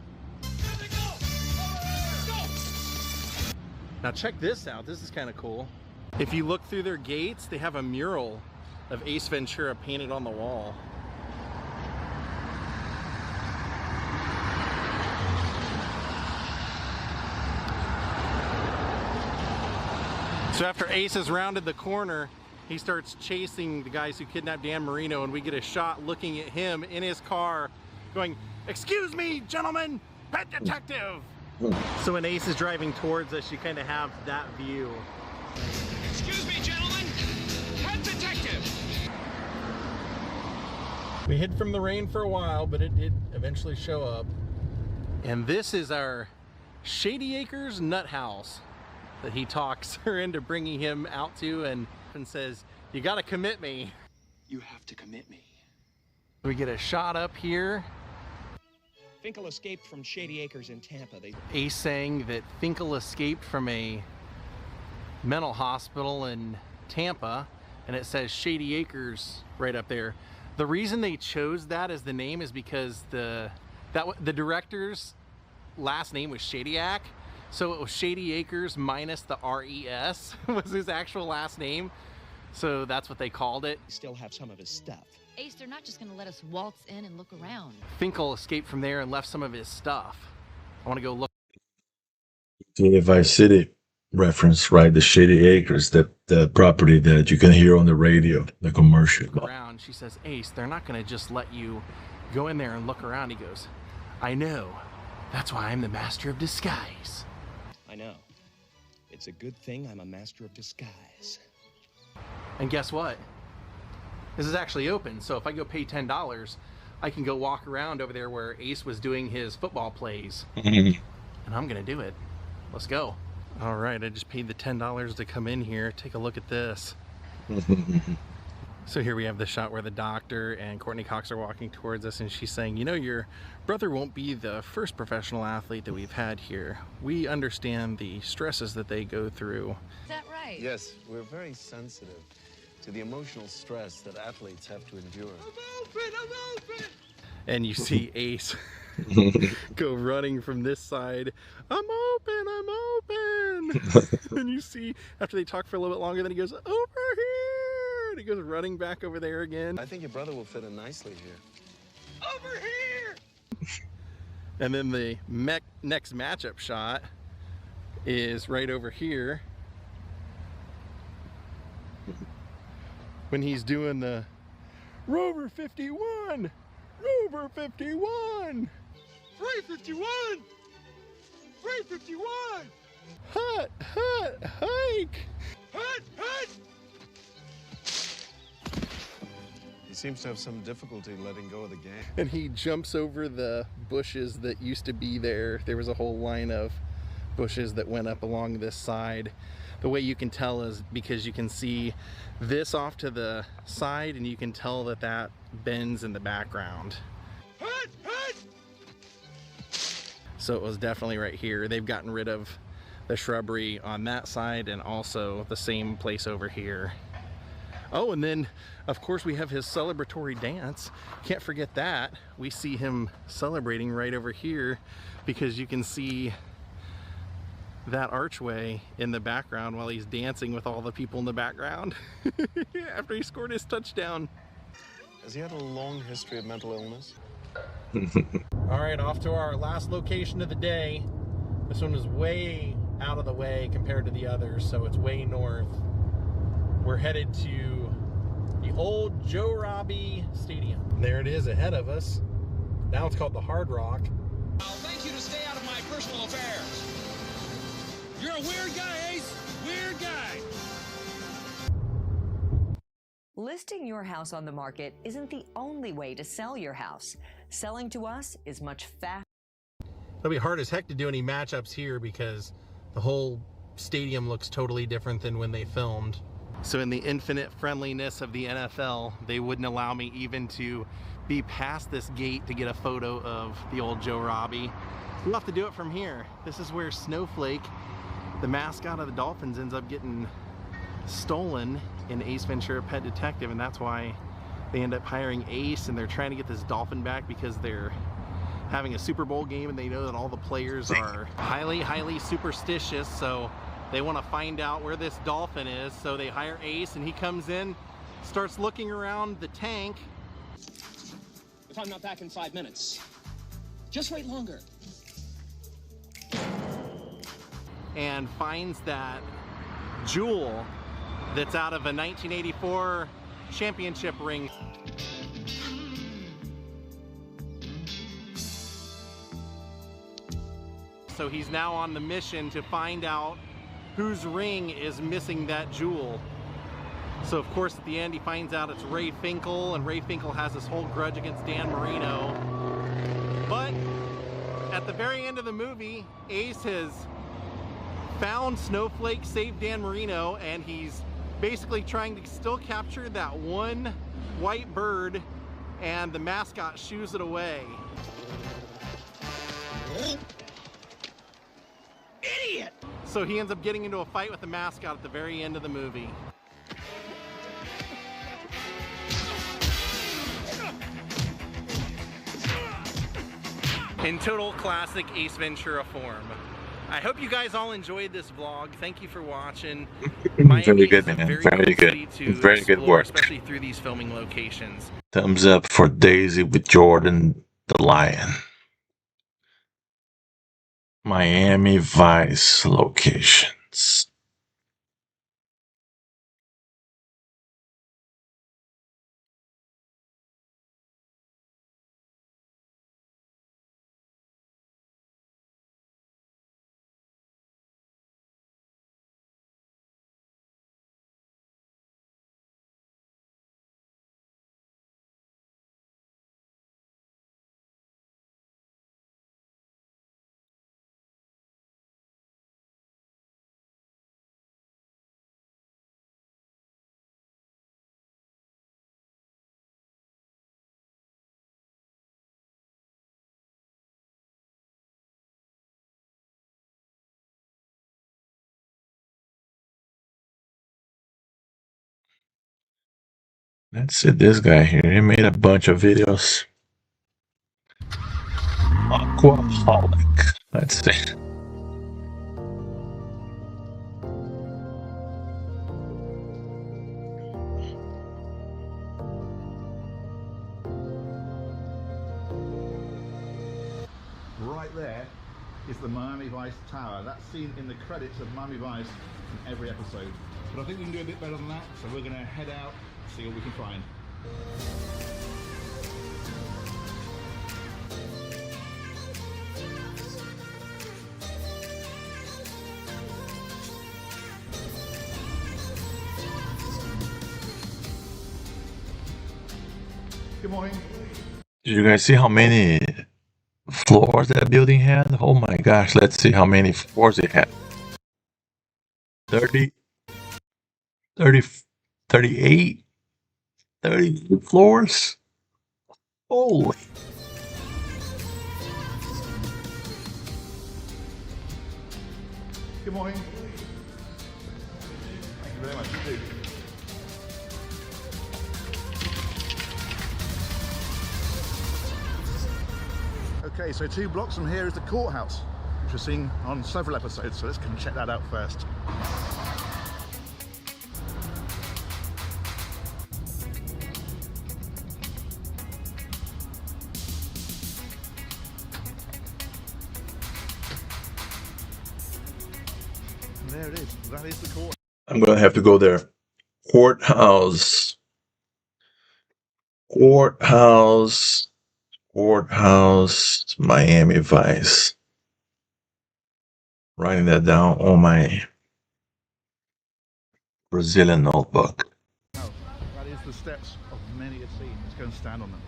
Now check this out. This is kind of cool. If you look through their gates, they have a mural of Ace Ventura painted on the wall. So after Ace has rounded the corner, he starts chasing the guys who kidnapped Dan Marino, and we get a shot looking at him in his car going, "Excuse me, gentlemen, pet detective." So when Ace is driving towards us, you kind of have that view. Excuse me, gentlemen. Pet detective. We hid from the rain for a while, but it did eventually show up. And this is our Shady Acres nut house that he talks her into bringing him out to, and says, "You gotta commit me." You have to commit me. We get a shot up here. Finkel escaped from Shady Acres in Tampa. Ace saying that Finkel escaped from a mental hospital in Tampa, and it says Shady Acres right up there. The reason they chose that as the name is because the director's last name was Shadyac, so it was Shady Acres minus the R-E-S was his actual last name, so that's what they called it. We still have some of his stuff. Ace, they're not just gonna let us waltz in and look around. Finkel escaped from there and left some of his stuff. I want to go look. To the Vice City reference, right? The Shady Acres, the property that you can hear on the radio, the commercial. Around. She says, "Ace, they're not going to just let you go in there and look around." He goes, "I know. That's why I'm the master of disguise." I know. It's a good thing I'm a master of disguise. And guess what? This is actually open, so if I go pay $10, I can go walk around over there where Ace was doing his football plays. And I'm going to do it. Let's go. All right, I just paid the $10 to come in here. Take a look at this. So here we have the shot where the doctor and Courtney Cox are walking towards us, and she's saying, "You know, your brother won't be the first professional athlete that we've had here. We understand the stresses that they go through." Is that right? Yes, we're very sensitive to the emotional stress that athletes have to endure. I'm open. And you see Ace go running from this side. I'm open. And you see, after they talk for a little bit longer, then he goes, "Over here." And he goes running back over there again. I think your brother will fit in nicely here. Over here. And then the next matchup shot is right over here when he's doing the Rover 51. Rover 51. 351. 351. Hut, hike. Hut. He seems to have some difficulty letting go of the game. And he jumps over the bushes that used to be there. There was a whole line of bushes that went up along this side. The way you can tell is because you can see this off to the side, and you can tell that that bends in the background. So it was definitely right here. They've gotten rid of the shrubbery on that side, and also the same place over here. Oh, and then of course we have his celebratory dance. Can't forget that. We see him celebrating right over here, because you can see that archway in the background while he's dancing with all the people in the background after he scored his touchdown. Has he had a long history of mental illness? All right, off to our last location of the day. This one is way out of the way compared to the others, so it's way north. We're headed to the old Joe Robbie Stadium. There it is ahead of us. Now it's called the Hard Rock. I'll thank you to stay out of my personal affairs. You're a weird guy, Ace. Weird guy. Listing your house on the market isn't the only way to sell your house. Selling to us is much faster. It'll be hard as heck to do any matchups here because the whole stadium looks totally different than when they filmed. So in the infinite friendliness of the NFL, they wouldn't allow me even to be past this gate to get a photo of the old Joe Robbie. We'll have to do it from here. This is where Snowflake, the mascot of the Dolphins, ends up getting stolen in Ace Ventura: Pet Detective, and that's why they end up hiring Ace, and they're trying to get this dolphin back because they're having a Super Bowl game and they know that all the players are highly superstitious, so they want to find out where this dolphin is. So they hire Ace, and he comes in, starts looking around the tank. If I'm not back in 5 minutes, just wait longer. And finds that jewel that's out of a 1984 championship ring. So he's now on the mission to find out whose ring is missing that jewel. So of course at the end he finds out it's Ray Finkel, and Ray Finkel has this whole grudge against Dan Marino. But at the very end of the movie, Ace has found Snowflake, saved Dan Marino, and he's basically trying to still capture that one white bird, and the mascot shoos it away. Idiot! So he ends up getting into a fight with the mascot at the very end of the movie. In total classic Ace Ventura form. I hope you guys all enjoyed this vlog. Thank you for watching. Very good, man. Very good. Very good work. Especially through these filming locations. Thumbs up for Daisy with Jordan the Lion. Miami Vice locations. Let's see this guy here. He made a bunch of videos. Aquaholic. Let's see. Right there is the Miami Vice Tower. That's seen in the credits of Miami Vice in every episode. But I think we can do a bit better than that, so we're going to head out and see what we can find. Good morning. Did you guys see how many floors that building had? Oh my gosh, let's see how many floors it had. 30, 38, 30 floors? Holy. Good morning. Thank you very much indeed. Okay, so 2 blocks from here is the courthouse, which we're seeing on several episodes, so let's come and check that out first. And there it is, that is the court. I'm gonna have to go there. Courthouse. Courthouse. Courthouse. Miami Vice. Writing that down on my Brazilian notebook. Oh, that is the steps of many a scene. Let's go and stand on them.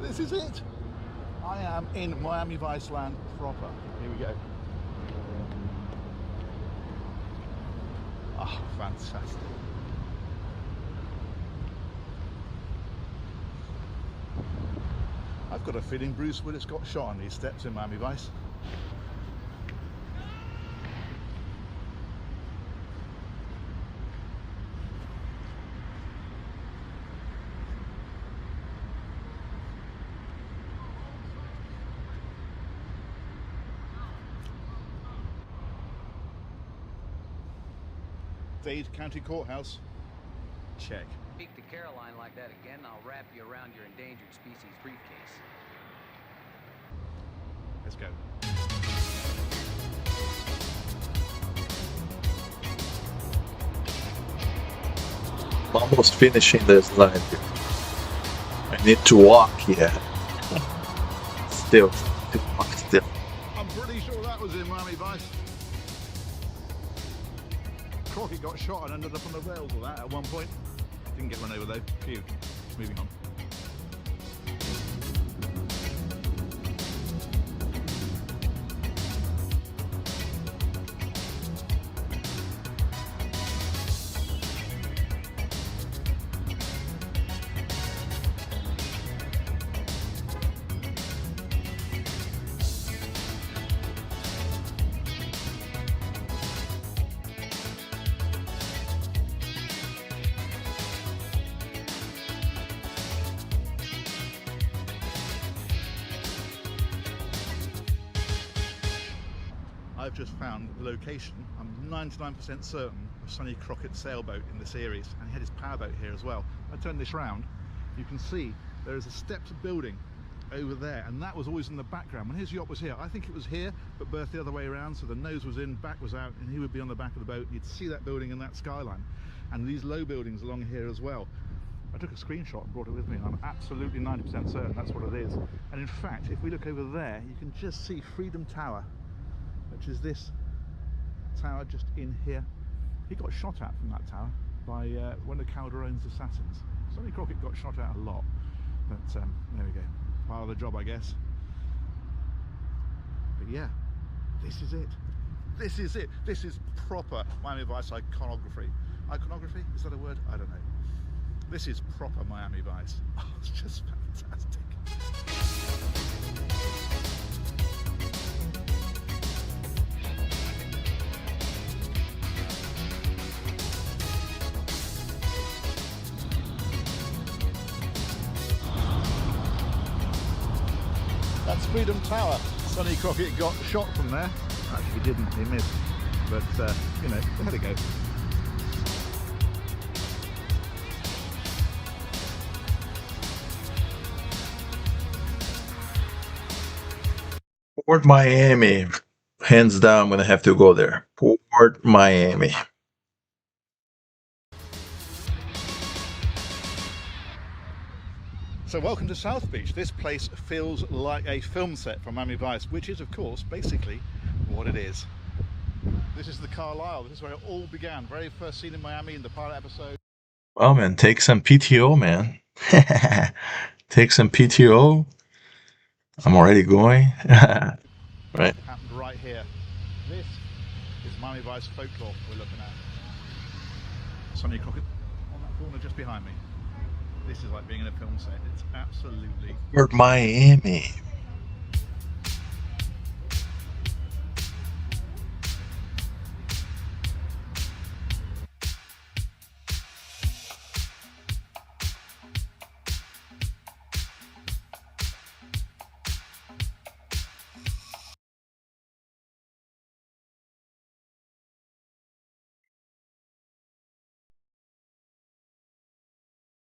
This is it. I am in Miami Vice land proper. Here we go. Oh, fantastic. I've got a feeling Bruce Willis got shot on these steps in Miami Vice. Dade County Courthouse. Check. Speak to Caroline like that again, and I'll wrap you around your endangered species briefcase. Let's go. I'm almost finishing this line. I need to walk here. Still. I'm pretty sure that was in Miami Vice. Crockett got shot and ended up on the rails of that at one point. Didn't get run over though. Phew. Moving on. I've just found the location, I'm 99% certain, of Sonny Crockett's sailboat in the series, and he had his powerboat here as well. If I turn this round, you can see there is a stepped building over there, and that was always in the background. When his yacht was here, I think it was here, but berthed the other way around, so the nose was in, back was out, and he would be on the back of the boat. You'd see that building and that skyline, and these low buildings along here as well. I took a screenshot and brought it with me, and I'm absolutely 90% certain that's what it is. And in fact, if we look over there, you can just see Freedom Tower, which is this tower just in here. He got shot at from that tower by one of Calderon's assassins. Sonny Crockett got shot at a lot, but there we go. Part of the job, I guess. But yeah, this is it. This is it. This is proper Miami Vice iconography. Iconography? Is that a word? I don't know. This is proper Miami Vice. Oh, it's just fantastic. That's Freedom Tower. Sonny Crockett got shot from there. Actually, he didn't, he missed. But, you know, they had to go. Port Miami. Hands down, I'm going to have to go there. Port Miami. So welcome to South Beach. This place feels like a film set from Miami Vice, which is of course basically what it is. This is the Carlisle. This is where it all began. Very first scene in Miami in the pilot episode. Well, man, take some PTO, man. Take some PTO. I'm already going. Right. Happened right here. This is Miami Vice folklore we're looking at. Sonny Crockett on that corner just behind me. This is like being in a film set. It's absolutely... Port Miami.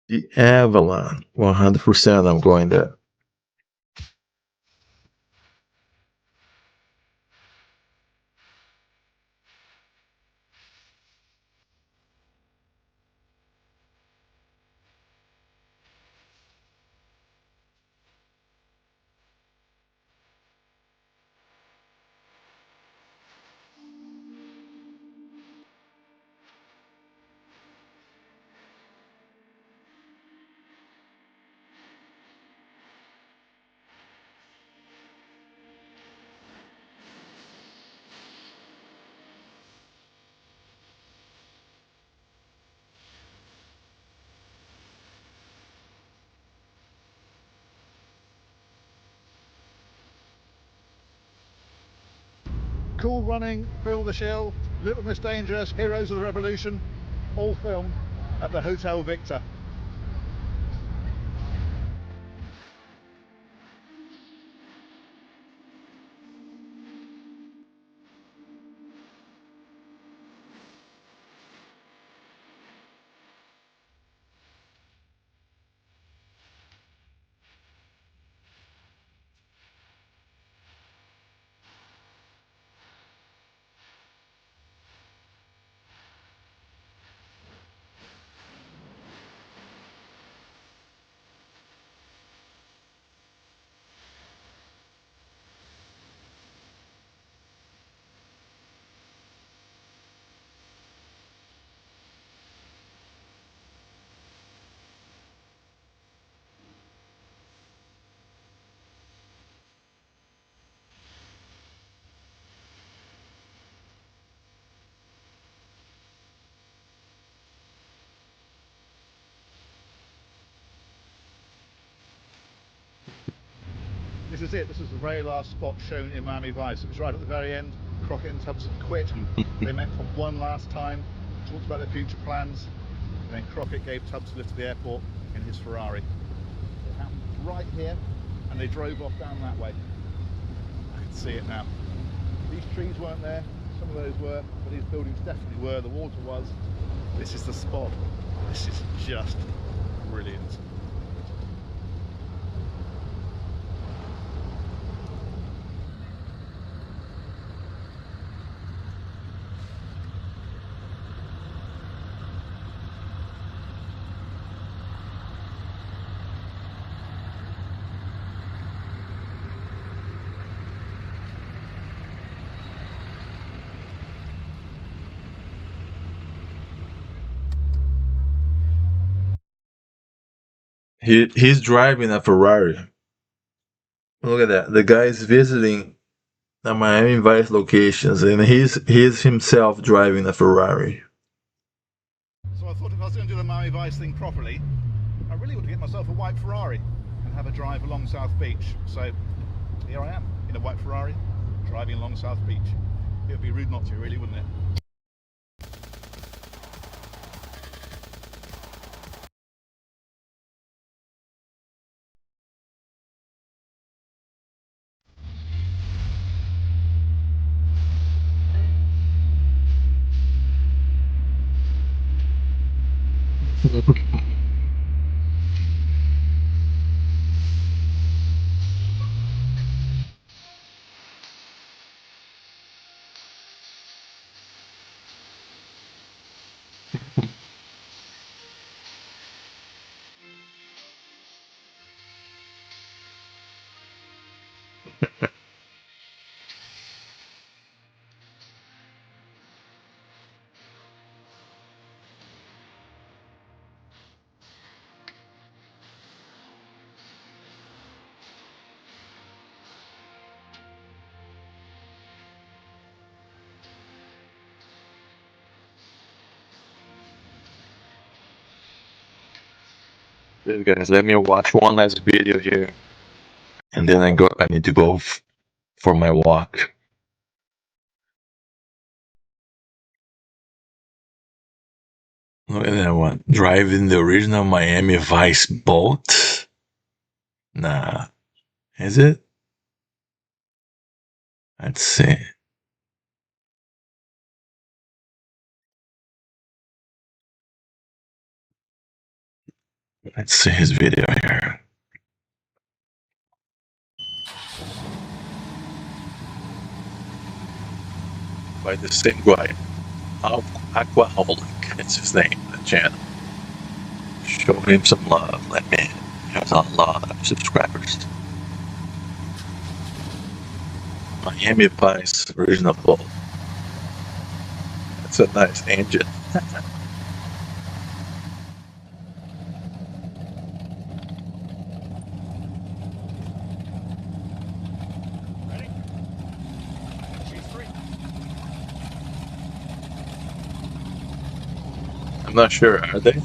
The Avalon. 100% I'm going there. Cool Running, Bill the Shill, Little Miss Dangerous, Heroes of the Revolution, all filmed at the Hotel Victor. This is it, this is the very last spot shown in Miami Vice. It was right at the very end. Crockett and Tubbs had quit. They met for one last time, talked about their future plans, and then Crockett gave Tubbs a lift to the airport in his Ferrari. It happened right here, and they drove off down that way. I can see it now. These trees weren't there, some of those were, but these buildings definitely were, the water was. This is the spot. This is just brilliant. He's driving a Ferrari. Look at that. The guy is visiting the Miami Vice locations, and he's himself driving a Ferrari. So I thought if I was going to do the Miami Vice thing properly, I really ought to get myself a white Ferrari and have a drive along South Beach. So here I am in a white Ferrari driving along South Beach. It would be rude not to, really, wouldn't it? Guys, let me watch one last video here, and then I need to go for my walk. Look at that one. Driving the original Miami Vice boat? Nah. Is it? Let's see. Let's see his video here. By the same guy, Aquaholic, it's his name, the channel. Show him some love. Let me. He has a lot of subscribers. Miami Vice original boat. That's a nice engine. I'm not sure, are they?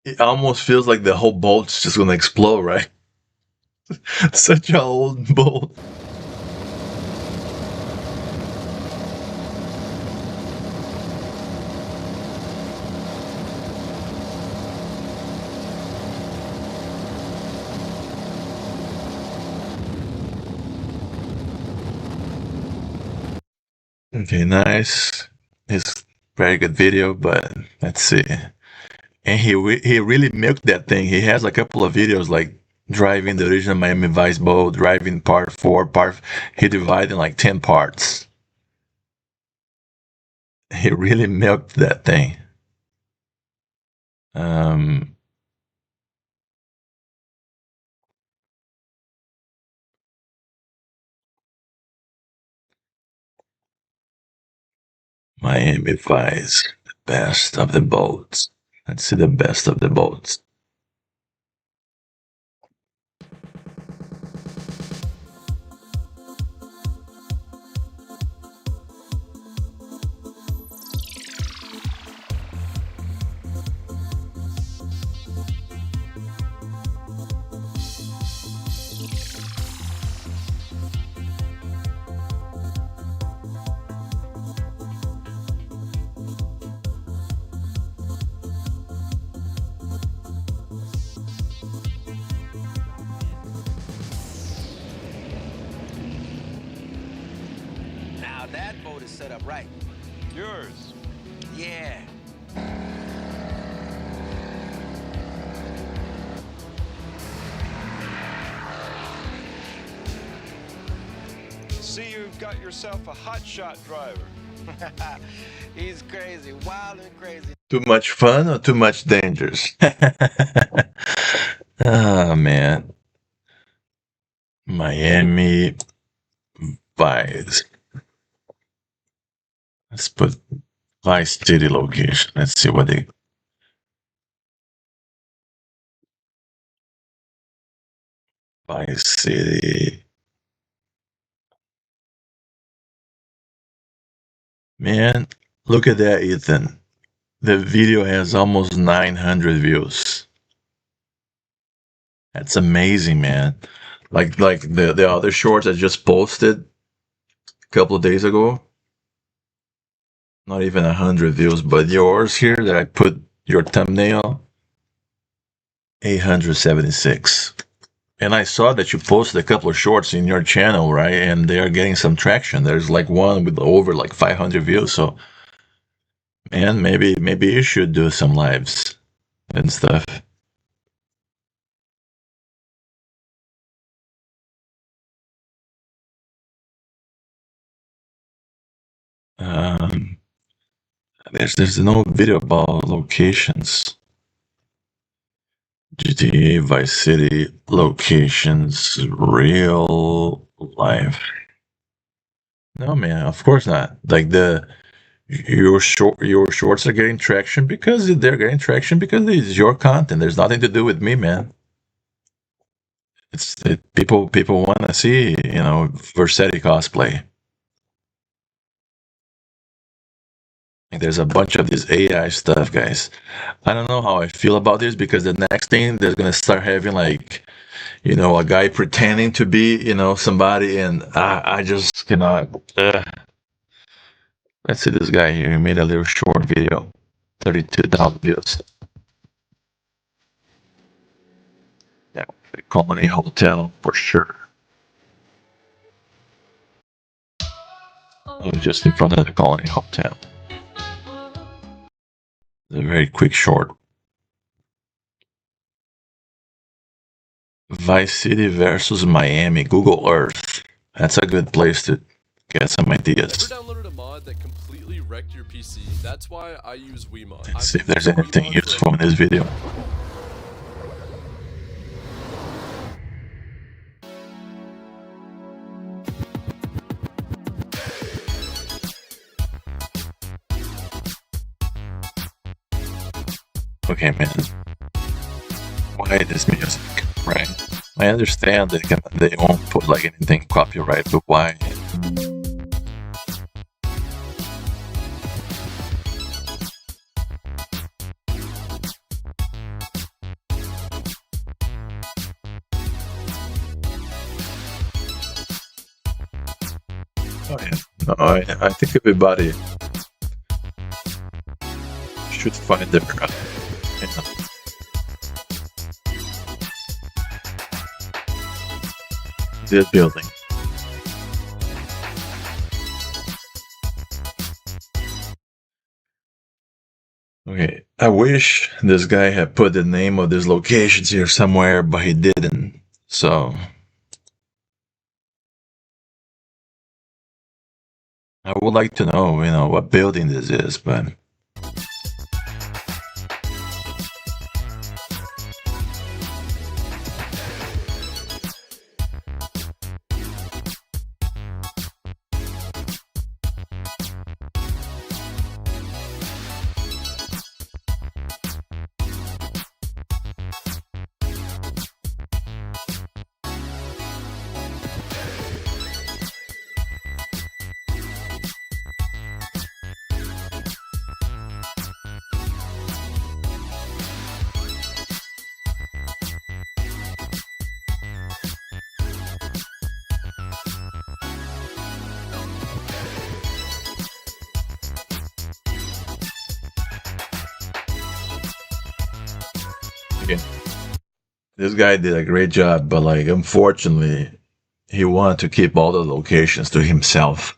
It almost feels like the whole boat's just gonna explode, right? Such an old boat. Okay, nice. It's very good video, but let's see. And he really milked that thing. He has a couple of videos like driving the original Miami Vice boat, driving part 4, he divided in like 10 parts. He really milked that thing. Miami Vice, the best of the boats. Let's see the best of the boats. Now that boat is set up right. Yours. Yeah. See, you've got yourself a hotshot driver. He's crazy, wild and crazy. Too much fun or too much dangers? Oh man. Miami Vice. Let's put Vice City location. Let's see what they. Vice City. Man, look at that, Ethan. The video has almost 900 views. That's amazing, man. Like the other shorts I just posted a couple of days ago. Not even 100 views, but yours here that I put your thumbnail, 876. And I saw that you posted a couple of shorts in your channel, right? And they are getting some traction. There's like one with over like 500 views. So, man, maybe you should do some lives and stuff. There's no video about locations. GTA Vice City locations, real life. No, man, of course not. Like Your shorts are getting traction because they're getting traction because it's your content. There's nothing to do with me, man. People want to see, Versetti cosplay. There's a bunch of this AI stuff, guys. I don't know how I feel about this because the next thing they're gonna start having like, a guy pretending to be, somebody, and I just cannot. Let's see this guy here. He made a little short video, 32,000 views. Yeah, the Colony Hotel for sure. I was just in front of the Colony Hotel. A very quick short. Vice City versus Miami, Google Earth. That's a good place to get some ideas. Ever downloaded a mod that completely wrecked your PC? That's why I use WeMod. Let's see if there's anything useful in this video. Okay, man. Why this music, right? I understand they won't put like anything copyright, but why? Oh yeah. No, I think everybody should find their this building. Okay, I wish this guy had put the name of these locations here somewhere, but he didn't. So I would like to know, what building this is, but okay. This guy did a great job, but like unfortunately, he wanted to keep all the locations to himself.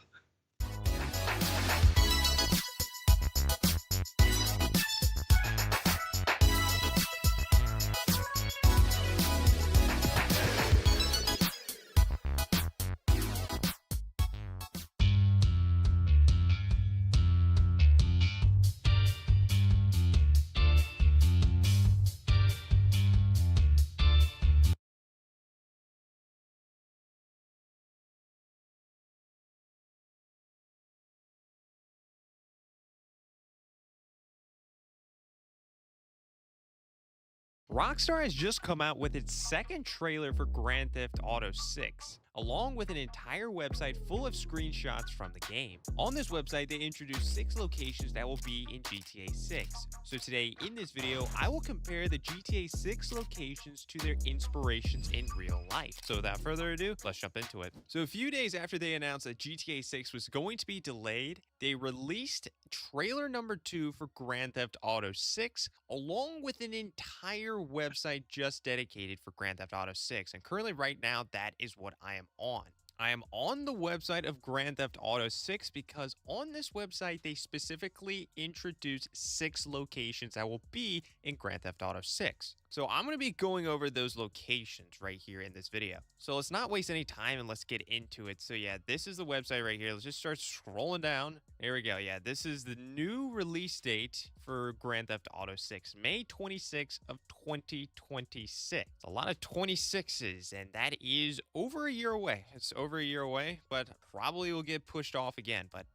Rockstar has just come out with its second trailer for Grand Theft Auto 6, along with an entire website full of screenshots from the game. On this website, they introduced 6 locations that will be in GTA 6. So today, in this video, I will compare the GTA 6 locations to their inspirations in real life. So without further ado, let's jump into it. So a few days after they announced that GTA 6 was going to be delayed, they released trailer number 2 for Grand Theft Auto 6, along with an entire website just dedicated for Grand Theft Auto 6. And currently right now, that is what I am on. I am on the website of Grand Theft Auto 6 because on this website, they specifically introduced 6 locations that will be in Grand Theft Auto 6. So I'm going to be going over those locations right here in this video. So let's not waste any time and let's get into it. So yeah, this is the website right here. Let's just start scrolling down. There we go. Yeah, this is the new release date for Grand Theft Auto 6, May 26th of 2026. A lot of 26s, and that is over a year away. It's over a year away, but probably will get pushed off again. But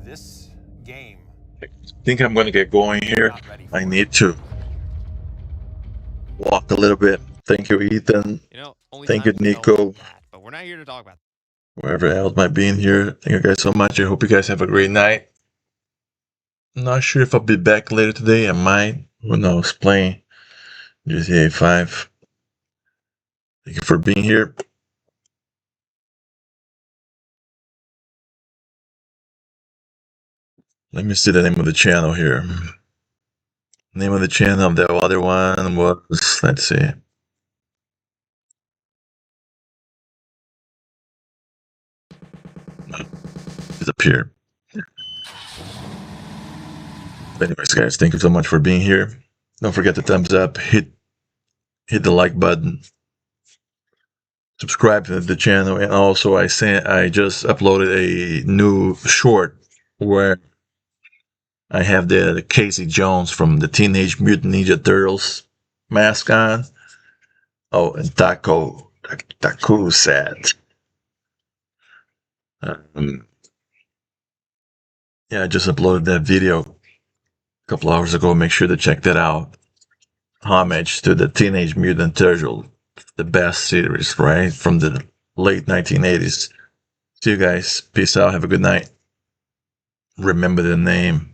this game. I think I'm going to get going here. I need to walk a little bit. Thank you, Ethan. You know, only Thank you, time will tell Nico. about that, but we're not here to talk about Whoever else might be in here. Thank you guys so much. I hope you guys have a great night. I'm not sure if I'll be back later today. I might. Who knows? Playing GTA 5. Thank you for being here. Let me see the name of the channel here. Name of the channel of the other one was, let's see. Disappear. Anyways, guys, thank you so much for being here. Don't forget the thumbs up. Hit the like button. Subscribe to the channel, and also I just uploaded a new short where I have the Casey Jones from the Teenage Mutant Ninja Turtles mask on. Oh, and Taco Sat. Yeah, I just uploaded that video a couple hours ago. Make sure to check that out. Homage to the Teenage Mutant Turtles, the best series, right? From the late 1980s. See you guys. Peace out. Have a good night. Remember the name.